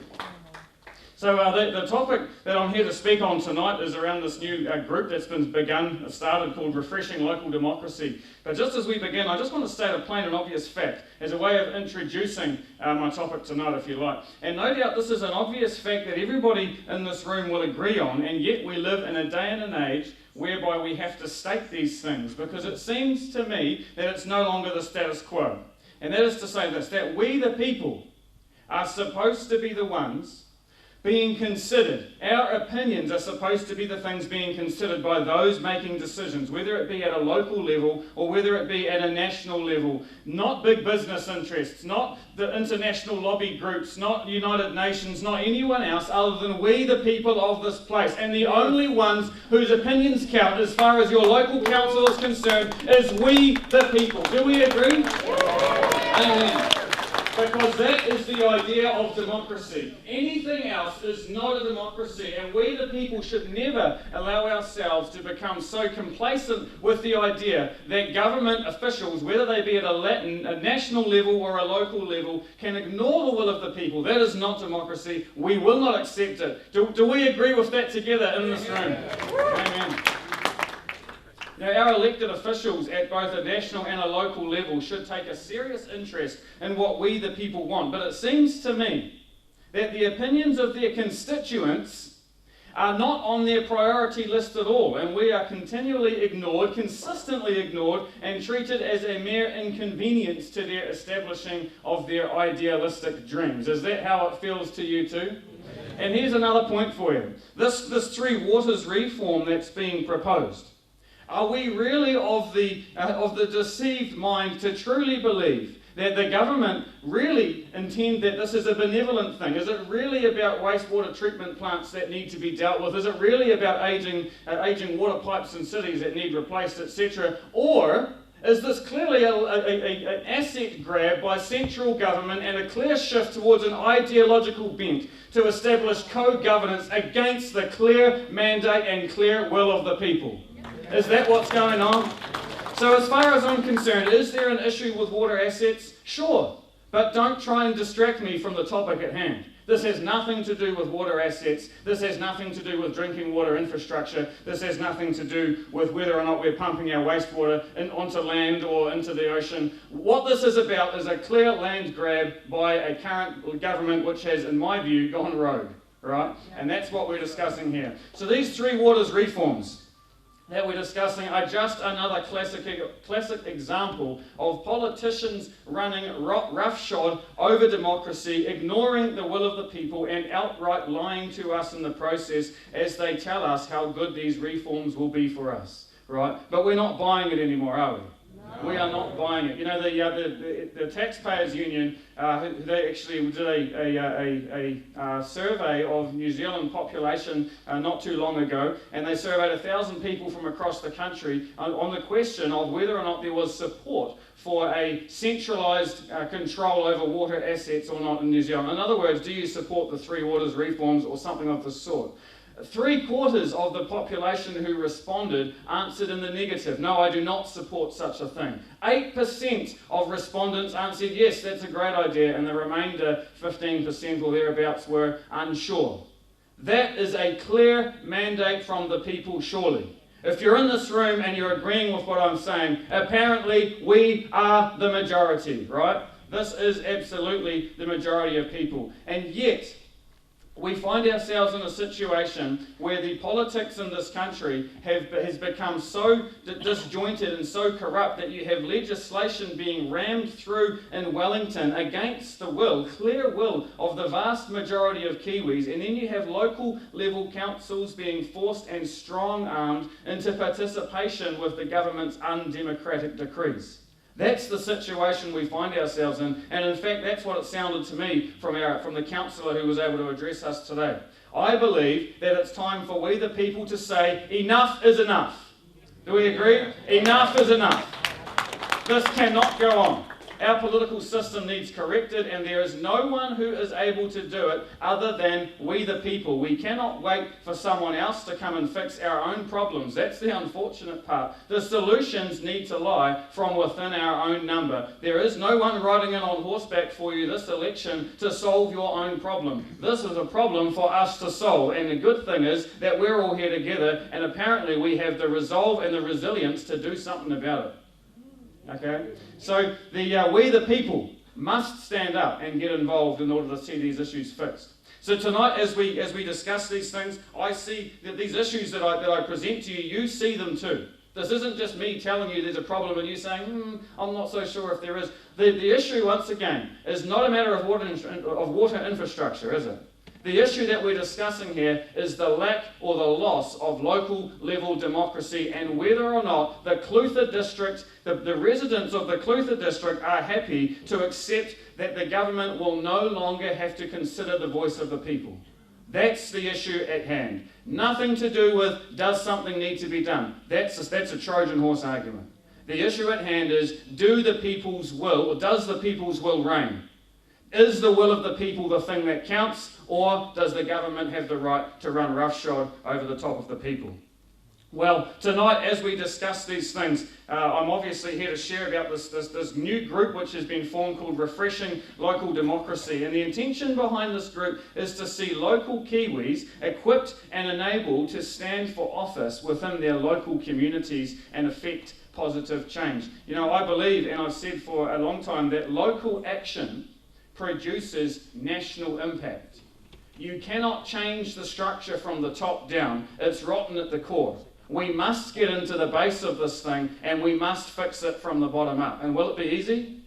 So the topic that I'm here to speak on tonight is around this new group that's been started called Refreshing Local Democracy. But just as we begin, I just want to state a plain and obvious fact as a way of introducing my topic tonight, if you like. And no doubt this is an obvious fact that everybody in this room will agree on, and yet we live in a day and an age whereby we have to state these things, because it seems to me that it's no longer the status quo. And that is to say this, that we the people are supposed to be the ones being considered. Our opinions are supposed to be the things being considered by those making decisions, whether it be at a local level or whether it be at a national level. Not big business interests, not the international lobby groups, not United Nations, not anyone else other than we the people of this place. And the only ones whose opinions count as far as your local council is concerned is we the people. Do we agree? Amen. Because that is the idea of democracy. Anything else is not a democracy, and we the people should never allow ourselves to become so complacent with the idea that government officials, whether they be at a national level or a local level, can ignore the will of the people. That is not democracy. We will not accept it. Do we agree with that together in this room? Amen. Now, our elected officials at both a national and a local level should take a serious interest in what we the people want. But it seems to me that the opinions of their constituents are not on their priority list at all, and we are continually ignored, consistently ignored, and treated as a mere inconvenience to their establishing of their idealistic dreams. Is that how it feels to you too? And here's another point for you. This 3 waters reform that's being proposed. Are we really of the deceived mind to truly believe that the government really intend that this is a benevolent thing? Is it really about wastewater treatment plants that need to be dealt with? Is it really about aging water pipes in cities that need replaced, etc.? Or is this clearly an asset grab by central government and a clear shift towards an ideological bent to establish co-governance against the clear mandate and clear will of the people? Is that what's going on? So as far as I'm concerned, is there an issue with water assets? Sure, but don't try and distract me from the topic at hand. This has nothing to do with water assets. This has nothing to do with drinking water infrastructure. This has nothing to do with whether or not we're pumping our wastewater onto land or into the ocean. What this is about is a clear land grab by a current government which has, in my view, gone rogue, right? And that's what we're discussing here. So these three waters reforms that we're discussing are just another classic example of politicians running roughshod over democracy, ignoring the will of the people, and outright lying to us in the process as they tell us how good these reforms will be for us, right? But we're not buying it anymore, are we? We are not buying it. You know, the Taxpayers Union, they actually did a survey of New Zealand population not too long ago, and they surveyed 1,000 people from across the country on the question of whether or not there was support for a centralised control over water assets or not in New Zealand. In other words, do you support the Three Waters reforms or something of the sort? 3/4 of the population who responded answered in the negative. No, I do not support such a thing. 8% of respondents answered yes, that's a great idea, and the remainder, 15% or thereabouts, were unsure. That is a clear mandate from the people, surely. If you're in this room and you're agreeing with what I'm saying, apparently we are the majority, right? This is absolutely the majority of people. And yet, we find ourselves in a situation where the politics in this country has become so disjointed and so corrupt that you have legislation being rammed through in Wellington against the will, clear will, of the vast majority of Kiwis, and then you have local level councils being forced and strong-armed into participation with the government's undemocratic decrees. That's the situation we find ourselves in, and in fact that's what it sounded to me from the councillor who was able to address us today. I believe that it's time for we the people to say enough is enough. Do we agree? Enough is enough. This cannot go on. Our political system needs corrected, and there is no one who is able to do it other than we the people. We cannot wait for someone else to come and fix our own problems. That's the unfortunate part. The solutions need to lie from within our own number. There is no one riding in on horseback for you this election to solve your own problem. This is a problem for us to solve, and the good thing is that we're all here together, and apparently we have the resolve and the resilience to do something about it. Okay, so we the people must stand up and get involved in order to see these issues fixed. So tonight, as we discuss these things, I see that these issues that I present to you, you see them too. This isn't just me telling you there's a problem and you saying, I'm not so sure if there is. The issue, once again, is not a matter of water infrastructure, is it? The issue that we're discussing here is the lack or the loss of local level democracy, and whether or not the Balclutha district, the residents of the Balclutha district are happy to accept that the government will no longer have to consider the voice of the people. That's the issue at hand. Nothing to do with does something need to be done. That's a Trojan horse argument. The issue at hand is do the people's will, or does the people's will reign? Is the will of the people the thing that counts, or does the government have the right to run roughshod over the top of the people? Well, tonight as we discuss these things, I'm obviously here to share about this new group which has been formed called Refreshing Local Democracy. And the intention behind this group is to see local Kiwis equipped and enabled to stand for office within their local communities and effect positive change. You know, I believe, and I've said for a long time, that local action produces national impact. You cannot change the structure from the top down. It's rotten at the core. We must get into the base of this thing, and we must fix it from the bottom up. And will it be easy?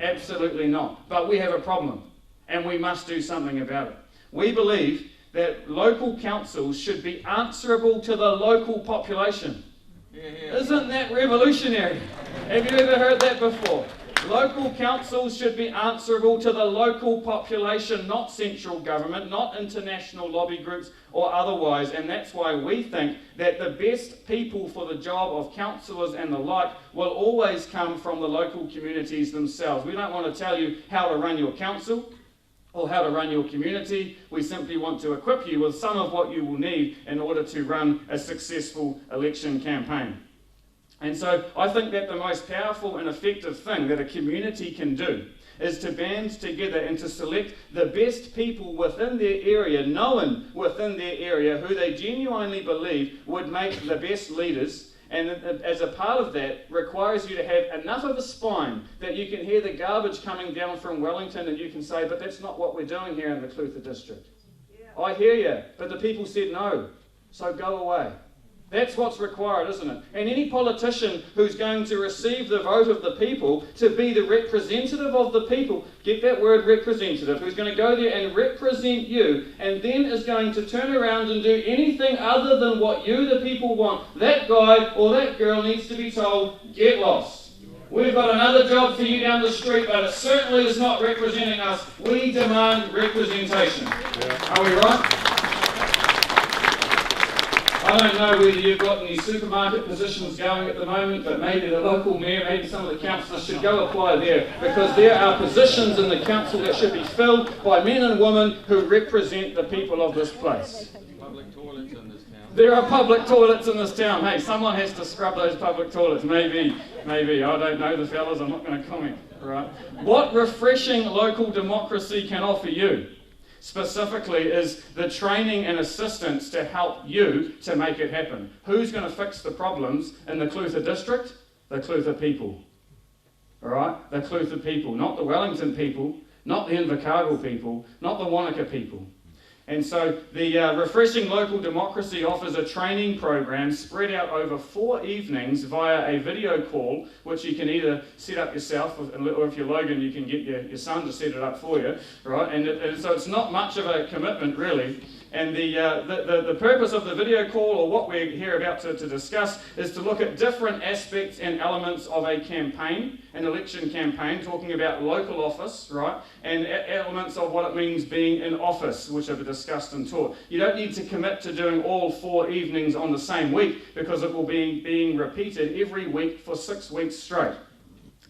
Absolutely not. But we have a problem, and we must do something about it. We believe that local councils should be answerable to the local population. Isn't that revolutionary? Have you ever heard that before? Local councils should be answerable to the local population, not central government, not international lobby groups or otherwise. And that's why we think that the best people for the job of councillors and the like will always come from the local communities themselves. We don't want to tell you how to run your council or how to run your community. We simply want to equip you with some of what you will need in order to run a successful election campaign. And so I think that the most powerful and effective thing that a community can do is to band together and to select the best people within their area, known within their area, who they genuinely believe would make the best leaders. And as a part of that, requires you to have enough of a spine that you can hear the garbage coming down from Wellington and you can say, but that's not what we're doing here in the Balclutha district. I hear you, but the people said no, so go away. That's what's required, isn't it? And any politician who's going to receive the vote of the people to be the representative of the people, get that word representative, who's going to go there and represent you and then is going to turn around and do anything other than what you, the people, want, that guy or that girl needs to be told, get lost. We've got another job for you down the street, but it certainly is not representing us. We demand representation. Are we right? I don't know whether you've got any supermarket positions going at the moment, but maybe the local mayor, maybe some of the councillors should go apply there, because there are positions in the council that should be filled by men and women who represent the people of this place. Public toilets in this town. There are public toilets in this town. Hey, someone has to scrub those public toilets. Maybe. I don't know the fellas, I'm not going to comment. Right? What refreshing local democracy can offer you specifically is the training and assistance to help you to make it happen. Who's going to fix the problems in the Balclutha district? The Balclutha people. All right? The Balclutha people, not the Wellington people, not the Invercargill people, not the Wanaka people. And so the Refreshing Local Democracy offers a training program spread out over 4 evenings via a video call, which you can either set up yourself, or if you're Logan, you can get your son to set it up for you, right? And so it's not much of a commitment, really. And the purpose of the video call, or what we're here about to discuss, is to look at different aspects and elements of a campaign, an election campaign, talking about local office, right? And elements of what it means being in office, which are discussed and taught. You don't need to commit to doing all 4 evenings on the same week, because it will be being repeated every week for 6 weeks straight.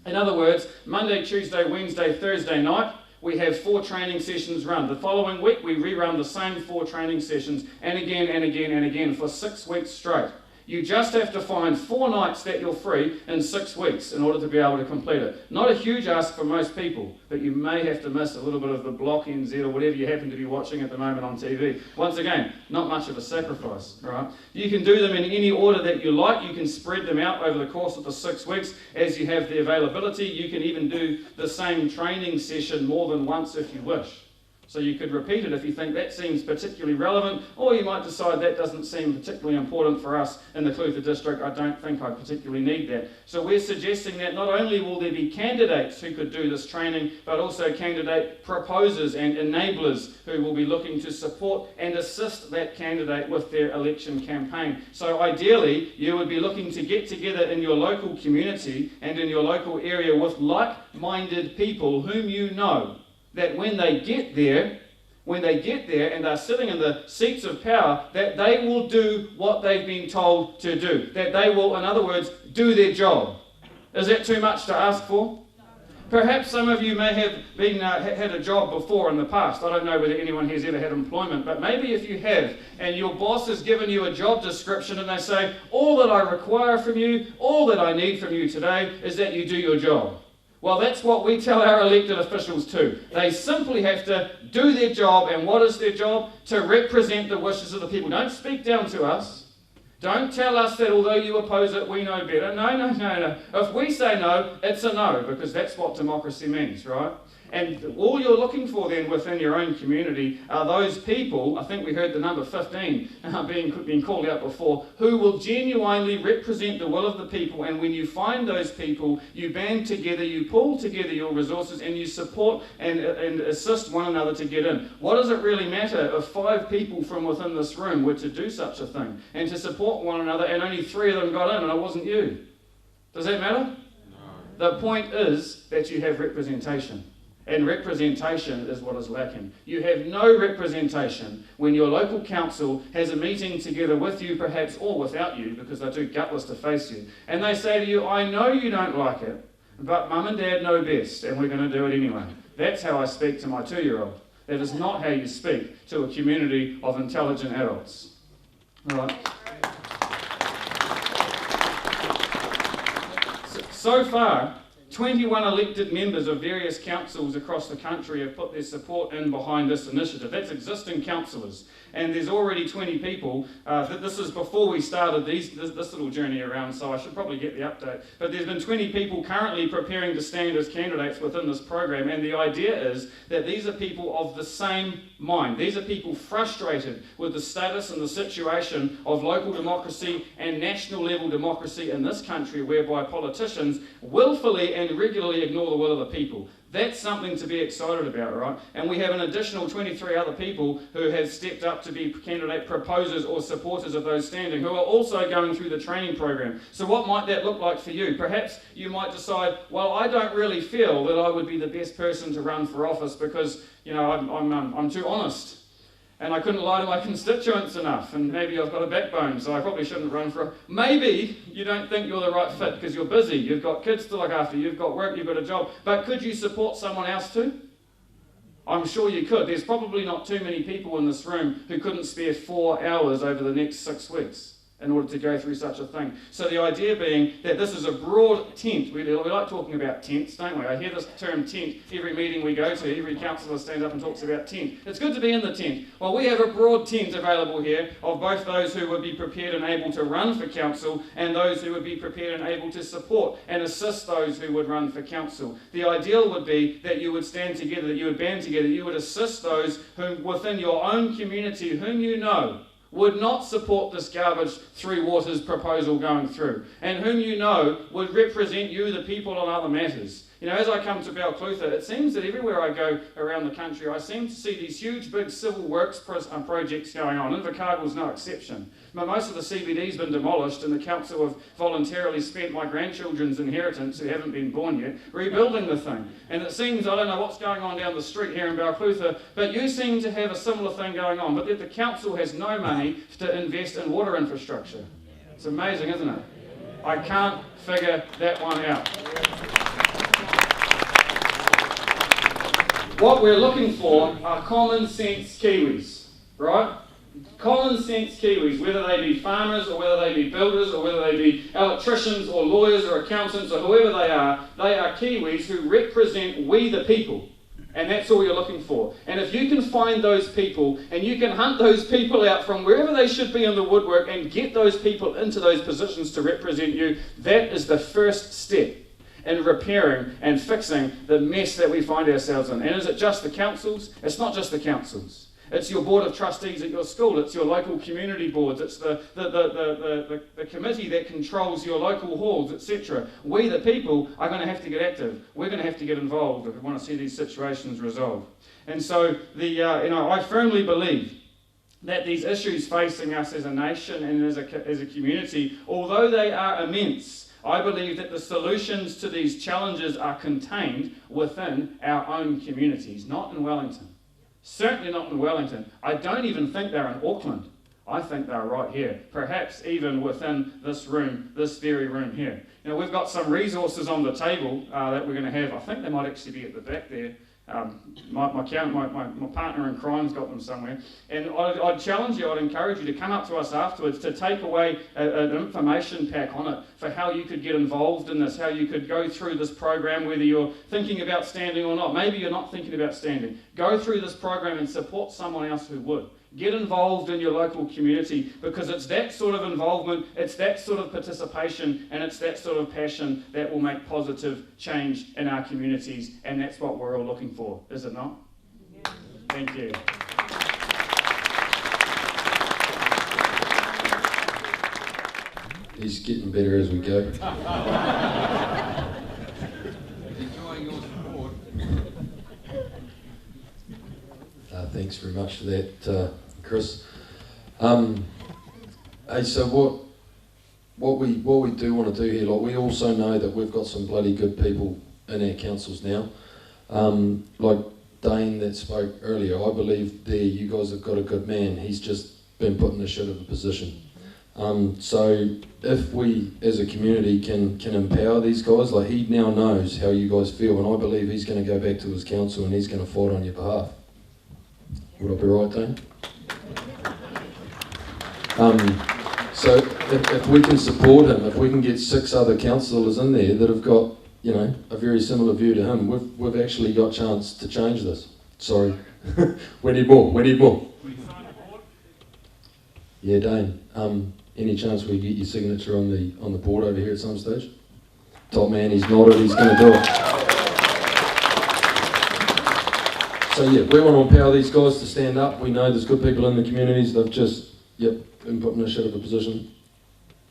In other words, Monday, Tuesday, Wednesday, Thursday night, we have 4 training sessions run. The following week, we rerun the same 4 training sessions, and again, and again, and again, for 6 weeks straight. You just have to find 4 nights that you're free in 6 weeks in order to be able to complete it. Not a huge ask for most people, but you may have to miss a little bit of the Block NZ or whatever you happen to be watching at the moment on TV. Once again, not much of a sacrifice, right? You can do them in any order that you like. You can spread them out over the course of the 6 weeks as you have the availability. You can even do the same training session more than once if you wish. So you could repeat it if you think that seems particularly relevant, or you might decide that doesn't seem particularly important for us in the Balclutha district. I don't think I particularly need that. So we're suggesting that not only will there be candidates who could do this training, but also candidate proposers and enablers who will be looking to support and assist that candidate with their election campaign. So ideally, you would be looking to get together in your local community and in your local area with like-minded people whom you know, that when they get there and they're sitting in the seats of power, that they will do what they've been told to do. That they will, in other words, do their job. Is that too much to ask for? Perhaps some of you may have been had a job before in the past. I don't know whether anyone has ever had employment, but maybe if you have, and your boss has given you a job description and they say, all that I require from you, all that I need from you today is that you do your job. Well, that's what we tell our elected officials too. They simply have to do their job, and what is their job? To represent the wishes of the people. Don't speak down to us. Don't tell us that although you oppose it, we know better. No. If we say no, it's a no, because that's what democracy means, right? And all you're looking for then within your own community are those people, I think we heard the number 15 being called out before, who will genuinely represent the will of the people. And when you find those people, you band together, you pull together your resources, and you support and assist one another to get in. What does it really matter if 5 people from within this room were to do such a thing and to support one another and only 3 of them got in and it wasn't you? Does that matter? No. The point is that you have representation. And representation is what is lacking. You have no representation when your local council has a meeting together with you, perhaps, or without you, because they're too gutless to face you. And they say to you, I know you don't like it, but Mum and Dad know best, and we're going to do it anyway. That's how I speak to my 2-year-old. That is not how you speak to a community of intelligent adults. All right. So far, 21 elected members of various councils across the country have put their support in behind this initiative. That's existing councillors. And there's already 20 people. This is before we started this little journey around, so I should probably get the update. But there's been 20 people currently preparing to stand as candidates within this program. And the idea is that these are people of the same mind. These are people frustrated with the status and the situation of local democracy and national level democracy in this country, whereby politicians willfully and regularly ignore the will of the people. That's something to be excited about, right? And we have an additional 23 other people who have stepped up to be candidate proposers or supporters of those standing, who are also going through the training program. So what might that look like for you? Perhaps you might decide, well, I don't really feel that I would be the best person to run for office because, you know, I'm too honest. And I couldn't lie to my constituents enough, and maybe I've got a backbone, so I probably shouldn't run for... Maybe you don't think you're the right fit because you're busy, you've got kids to look after, you've got work, you've got a job, but could you support someone else too? I'm sure you could. There's probably not too many people in this room who couldn't spare 4 hours over the next 6 weeks in order to go through such a thing. So the idea being that this is a broad tent. We like talking about tents, don't we? I hear this term tent every meeting we go to. Every councillor stands up and talks about tent. It's good to be in the tent. Well, we have a broad tent available here of both those who would be prepared and able to run for council and those who would be prepared and able to support and assist those who would run for council. The ideal would be that you would stand together, that you would band together, you would assist those whom within your own community whom you know would not support this garbage Three Waters proposal going through, and whom you know would represent you, the people, on other matters. You know, as I come to Balclutha, it seems that everywhere I go around the country, I seem to see these huge, big civil works projects going on. Invercargill's no exception. But most of the CBD's been demolished, and the council have voluntarily spent my grandchildren's inheritance, who haven't been born yet, rebuilding the thing. And it seems, I don't know what's going on down the street here in Balclutha, but you seem to have a similar thing going on, but yet the council has no money to invest in water infrastructure. It's amazing, isn't it? I can't figure that one out. What we're looking for are common sense Kiwis, right? Common sense Kiwis, whether they be farmers or whether they be builders or whether they be electricians or lawyers or accountants or whoever they are Kiwis who represent we the people. And that's all you're looking for. And if you can find those people and you can hunt those people out from wherever they should be in the woodwork and get those people into those positions to represent you, that is the first step in repairing and fixing the mess that we find ourselves in. And is it just the councils? It's not just the councils. It's your board of trustees at your school. It's your local community boards. It's the committee that controls your local halls, etc. We, the people, are going to have to get active. We're going to have to get involved if we want to see these situations resolved. And so, I firmly believe that these issues facing us as a nation and as a community, although they are immense, I believe that the solutions to these challenges are contained within our own communities, not in Wellington. Certainly not in Wellington. I don't even think they're in Auckland. I think they're right here. Perhaps even within this room, this very room here. You know, we've got some resources on the table that we're going to have. I think they might actually be at the back there. My partner in crime's got them somewhere. And I'd challenge you, I'd encourage you to come up to us afterwards to take away an information pack on it for how you could get involved in this, how you could go through this program, whether you're thinking about standing or not. Maybe you're not thinking about standing. Go through this program and support someone else who would. Get involved in your local community, because it's that sort of involvement, it's that sort of participation, and it's that sort of passion that will make positive change in our communities, and that's what we're all looking for, is it not? Yeah. Thank you. He's getting better as we go. Enjoying your support. Thanks very much for that, Chris. Hey, so what we do want to do here, like, we also know that we've got some bloody good people in our councils now. Like Dane that spoke earlier, I believe there you guys have got a good man. He's just been put in a shit of a position. So if we as a community can empower these guys, like, he now knows how you guys feel, and I believe he's going to go back to his council and he's going to fight on your behalf. Would I be right, Dane? So if we can support him, if we can get 6 other councillors in there that have got, you know, a very similar view to him, we've actually got a chance to change this. Sorry, we need more. Yeah, Dane. Any chance we get your signature on the board over here at some stage? Top man, he's nodded. He's going to do it. So yeah, we want to empower these guys to stand up. We know there's good people in the communities. They've just, been put in a shit of a position.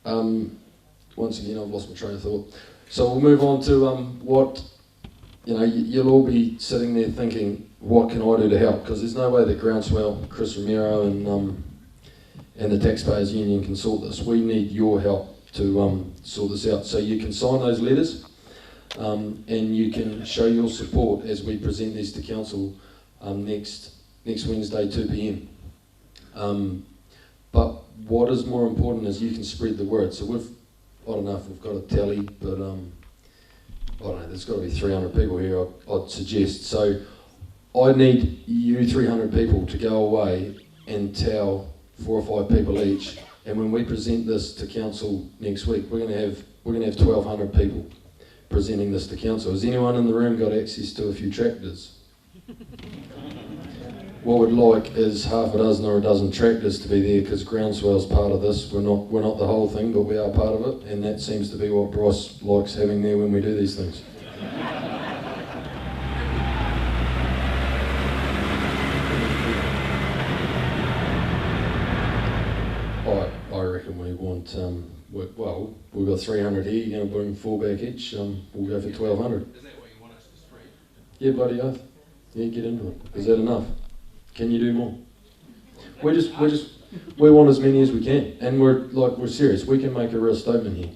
Once again, I've lost my train of thought. So we'll move on to what, you know, you'll all be sitting there thinking, what can I do to help? Because there's no way that Groundswell, Chris Romero and the Taxpayers Union can sort this. We need your help to sort this out. So you can sign those letters and you can show your support as we present these to Council next Wednesday, 2 p.m. But what is more important is you can spread the word. So I don't know if we've got a tally, but I don't know, there's got to be 300 people here, I'd suggest. So I need you 300 people to go away and tell 4 or 5 people each, and when we present this to Council next week, we're going to have 1,200 people presenting this to Council. Has anyone in the room got access to a few tractors? What we'd like is half a dozen or a dozen tractors to be there, because Groundswell's part of this. We're not the whole thing, but we are part of it, and that seems to be what Bryce likes having there when we do these things. I reckon we want, well, we've got 300 here, you're going to bring 4 back each, we'll go for 1,200. Is that what you want us to stream? Yeah, bloody oath. Yeah, get into it. Is that enough? Can you do more? We want as many as we can, and we're serious. We can make a real statement here.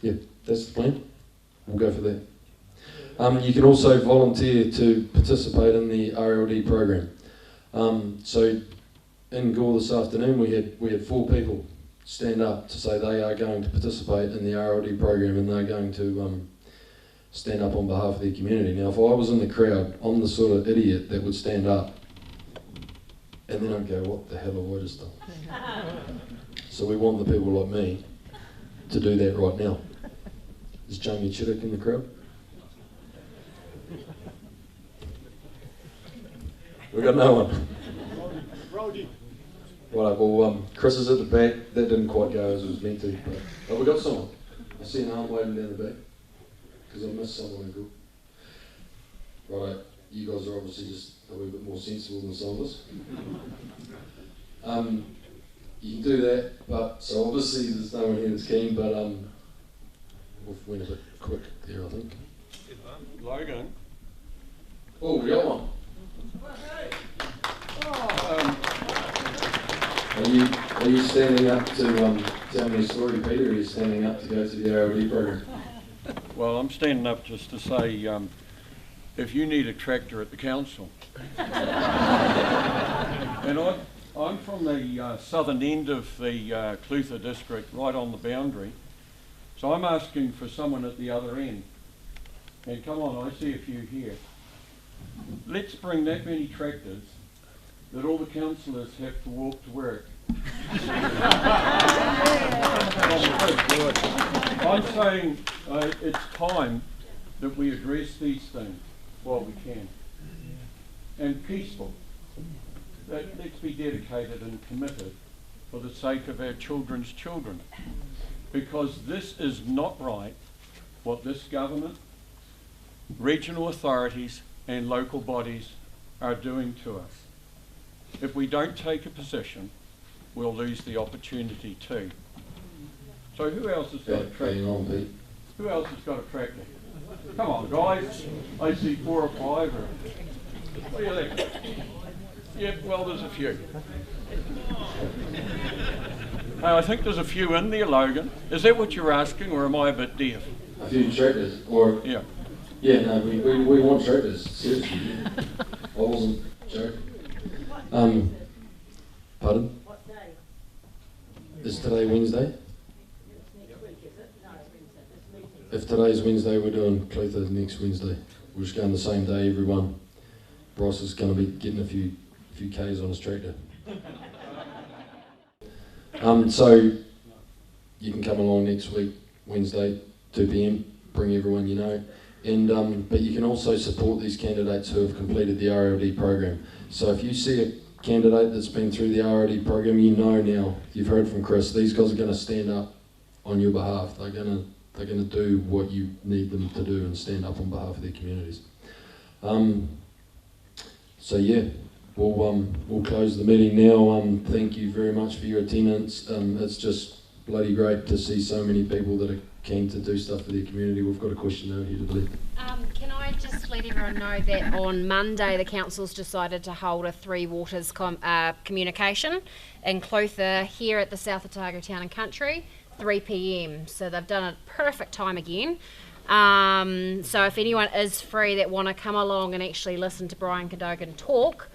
Yeah, that's the plan. We'll go for that. You can also volunteer to participate in the RLD program. So in Gore this afternoon, we had 4 people stand up to say they are going to participate in the RLD program, and they're going to stand up on behalf of their community. Now, if I was in the crowd, I'm the sort of idiot that would stand up and then I'd go, what the hell have I just done? So we want the people like me to do that right now. Is Jamie Chittick in the crowd? We got no one. Right, well, Chris is at the back. That didn't quite go as it was meant to, but we got someone. I see an arm waving down the back, because I missed someone in group. Right, you guys are obviously just a wee bit more sensible than some of us. You can do that, but so obviously there's no one here that's keen, but we've went a bit quick there, I think. Logan. Oh, we got one. Are you standing up to tell me a story, Peter, or are you standing up to go to the RLD program? Well, I'm standing up just to say, if you need a tractor at the council. And I'm from the southern end of the Balclutha district, right on the boundary. So I'm asking for someone at the other end. And come on, I see a few here. Let's bring that many tractors that all the councillors have to walk to work. I'm saying it's time that we address these things while we can. And peaceful. let's be dedicated and committed for the sake of our children's children. Because this is not right what this government, regional authorities and local bodies are doing to us. If we don't take a position, we'll lose the opportunity too. So who else has got a tractor? Who else has got a tractor? Come on, guys. I see 4 or 5. What do you think? Yep, well, there's a few. I think there's a few in there, Logan. Is that what you're asking, or am I a bit deaf? A few tractors, or yeah. Yeah, no, we want tractors. Seriously, I wasn't joking. Pardon? What day? Is today Wednesday? If today's Wednesday, we're doing Balclutha next Wednesday. We're just going the same day, everyone. Bryce is going to be getting a few Ks on his tractor. So you can come along next week, Wednesday, 2 p.m. Bring everyone you know, and but you can also support these candidates who have completed the RLD program. So if you see a candidate that's been through the RLD program, you know now. You've heard from Chris. These guys are going to stand up on your behalf. They're going to do what you need them to do and stand up on behalf of their communities. So yeah, we'll close the meeting now. Thank you very much for your attendance. It's just bloody great to see so many people that are keen to do stuff for their community. We've got a question over here to the left. Can I just let everyone know that on Monday the council's decided to hold a Three Waters communication in Balclutha here at the South Otago Town and Country, 3 p.m. So they've done a perfect time again. So if anyone is free that want to come along and actually listen to Brian Cadogan talk,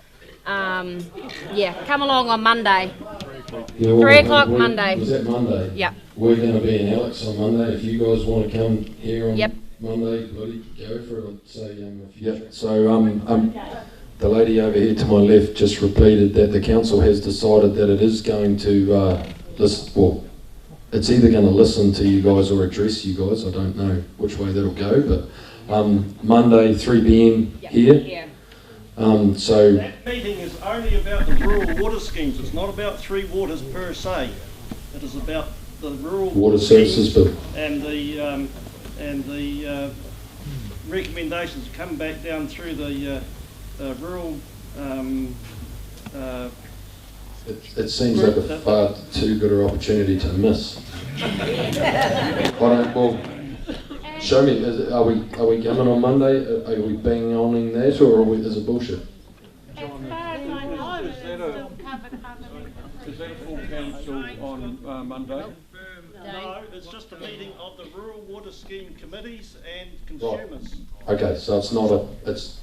yeah, come along on Monday. Yeah, well, 3 o'clock Monday. Was that Monday? Yep. We're going to be in Alex on Monday. If you guys want to come here on Yep. Monday, bloody go for it. I'd say yep. So the lady over here to my left just repeated that the council has decided that it is going to listen. Well, it's either going to listen to you guys or address you guys. I don't know which way that'll go, but Monday 3 p.m. here. Yeah. So that meeting is only about the rural water schemes. It's not about Three Waters per se. It is about the rural water services bill and the recommendations come back down through the rural. It seems like a far too good an opportunity to miss. Well, show me. Are we coming on Monday? Are we banging on in that, or is it bullshit? As far as I know, it's still covered underneath. Is that a full council on Monday? No, it's just a meeting of the rural water scheme committees and consumers. Right. Okay, so it's not a. It's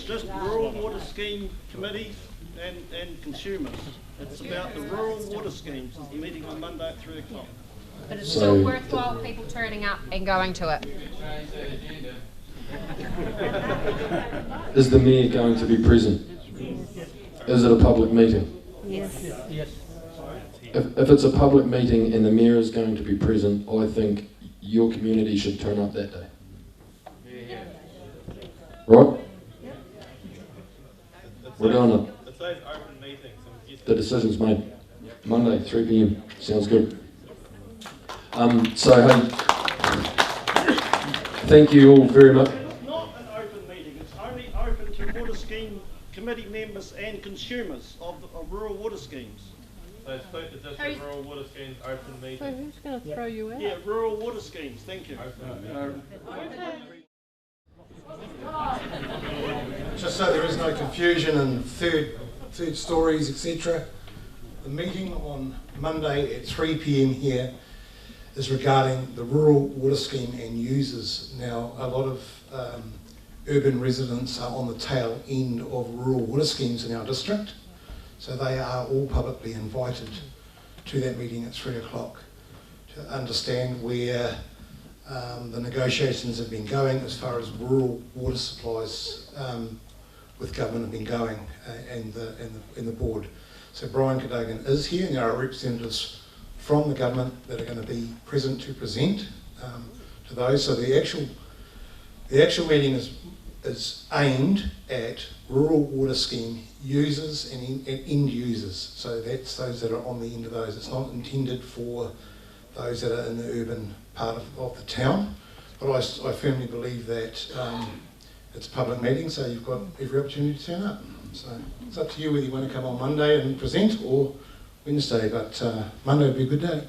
just rural water scheme committees and consumers. It's about the rural water schemes. It's a meeting on Monday at 3 o'clock. But it's still worthwhile people turning up and going to it. Is the mayor going to be present? Is it a public meeting? Yes. Yes. If it's a public meeting and the mayor is going to be present, I think your community should turn up that day. Right? We're doing it. It's those open meetings. The decision's made. Monday, 3 p.m. Sounds good. So, hey, thank you all very much. It's not an open meeting. It's only open to water scheme committee members and consumers of rural water schemes. So it's just a rural water schemes open meeting. So who's going to throw you out? Yeah, rural water schemes. Thank you. Just so there is no confusion and third stories, etc. The meeting on Monday at 3 p.m. here is regarding the rural water scheme and users. Now, a lot of urban residents are on the tail end of rural water schemes in our district, so they are all publicly invited to that meeting at 3 o'clock to understand where the negotiations have been going as far as rural water supplies with government have been going and the board. So Brian Cadogan is here, and there are representatives from the government that are going to be present to present to those. So the actual meeting is is aimed at rural water scheme users and end users. So that's those that are on the end of those. It's not intended for those that are in the urban part of the town. But I firmly believe that it's a public meeting, so you've got every opportunity to turn up. So it's up to you whether you want to come on Monday and present or Wednesday, but Monday would be a good day.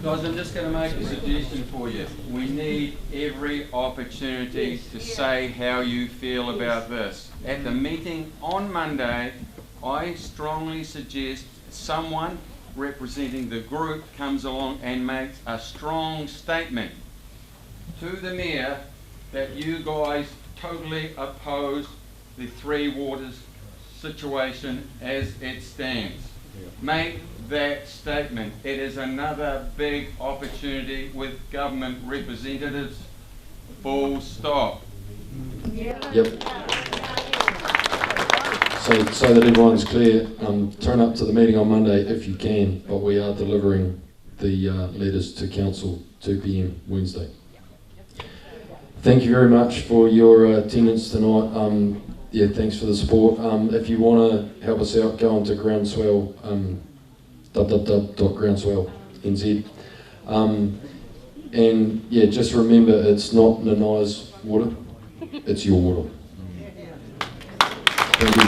Guys, I'm just going to make a suggestion for you. We need every opportunity to say how you feel about this. At the meeting on Monday, I strongly suggest someone representing the group comes along and makes a strong statement to the Mayor that you guys totally oppose the Three Waters situation as it stands. Make that statement. It is another big opportunity with government representatives. Full stop. Yep. So that everyone's clear, turn up to the meeting on Monday if you can, but we are delivering the letters to Council 2 p.m. Wednesday. Thank you very much for your attendance tonight. Yeah, thanks for the support. If you want to help us out, go on to Groundswell, www.groundswell NZ. And yeah, just remember, it's not Nanai's water, it's your water. Thank you.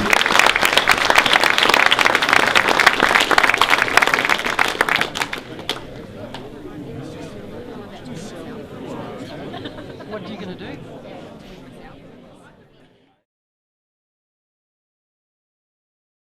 What are you going to do?